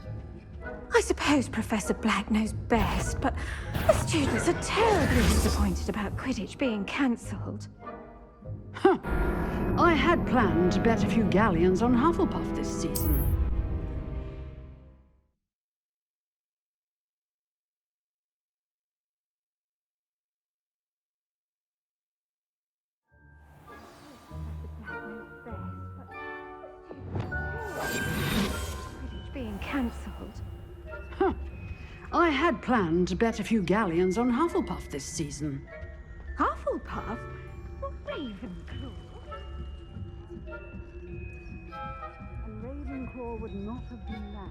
I suppose Professor Black knows best, but the students are terribly disappointed about Quidditch being cancelled. Huh. I had planned to bet a few galleons on Hufflepuff this season. Being cancelled. Huh. I had planned to bet a few galleons on Hufflepuff this season. Hufflepuff? Ravenclaw? And Ravenclaw would not have been that.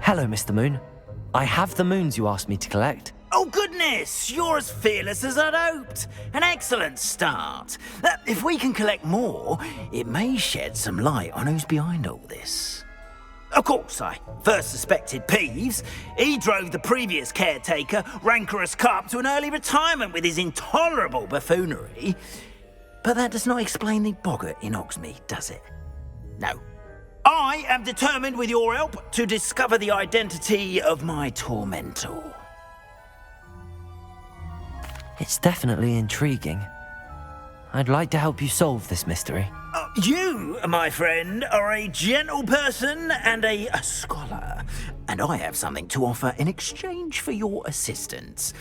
Hello, Mr. Moon. I have the moons you asked me to collect. Oh, goodness! You're as fearless as I'd hoped. An excellent start. If we can collect more, it may shed some light on who's behind all this. Of course, I first suspected Peeves. He drove the previous caretaker, Rancorous Carp, to an early retirement with his intolerable buffoonery. But that does not explain the boggart in Hogsmeade, does it? No. I am determined, with your help, to discover the identity of my tormentor. It's definitely intriguing. I'd like to help you solve this mystery. You, my friend, are a gentle person and a scholar, and I have something to offer in exchange for your assistance.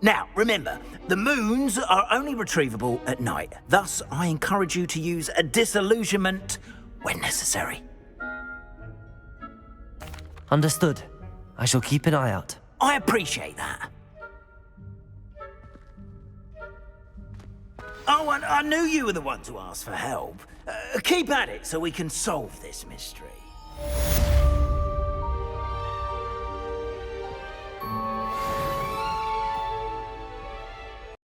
Now, remember, the moons are only retrievable at night. Thus, I encourage you to use a disillusionment when necessary. Understood. I shall keep an eye out. I appreciate that. Oh, and I knew you were the one to ask for help. Keep at it so we can solve this mystery.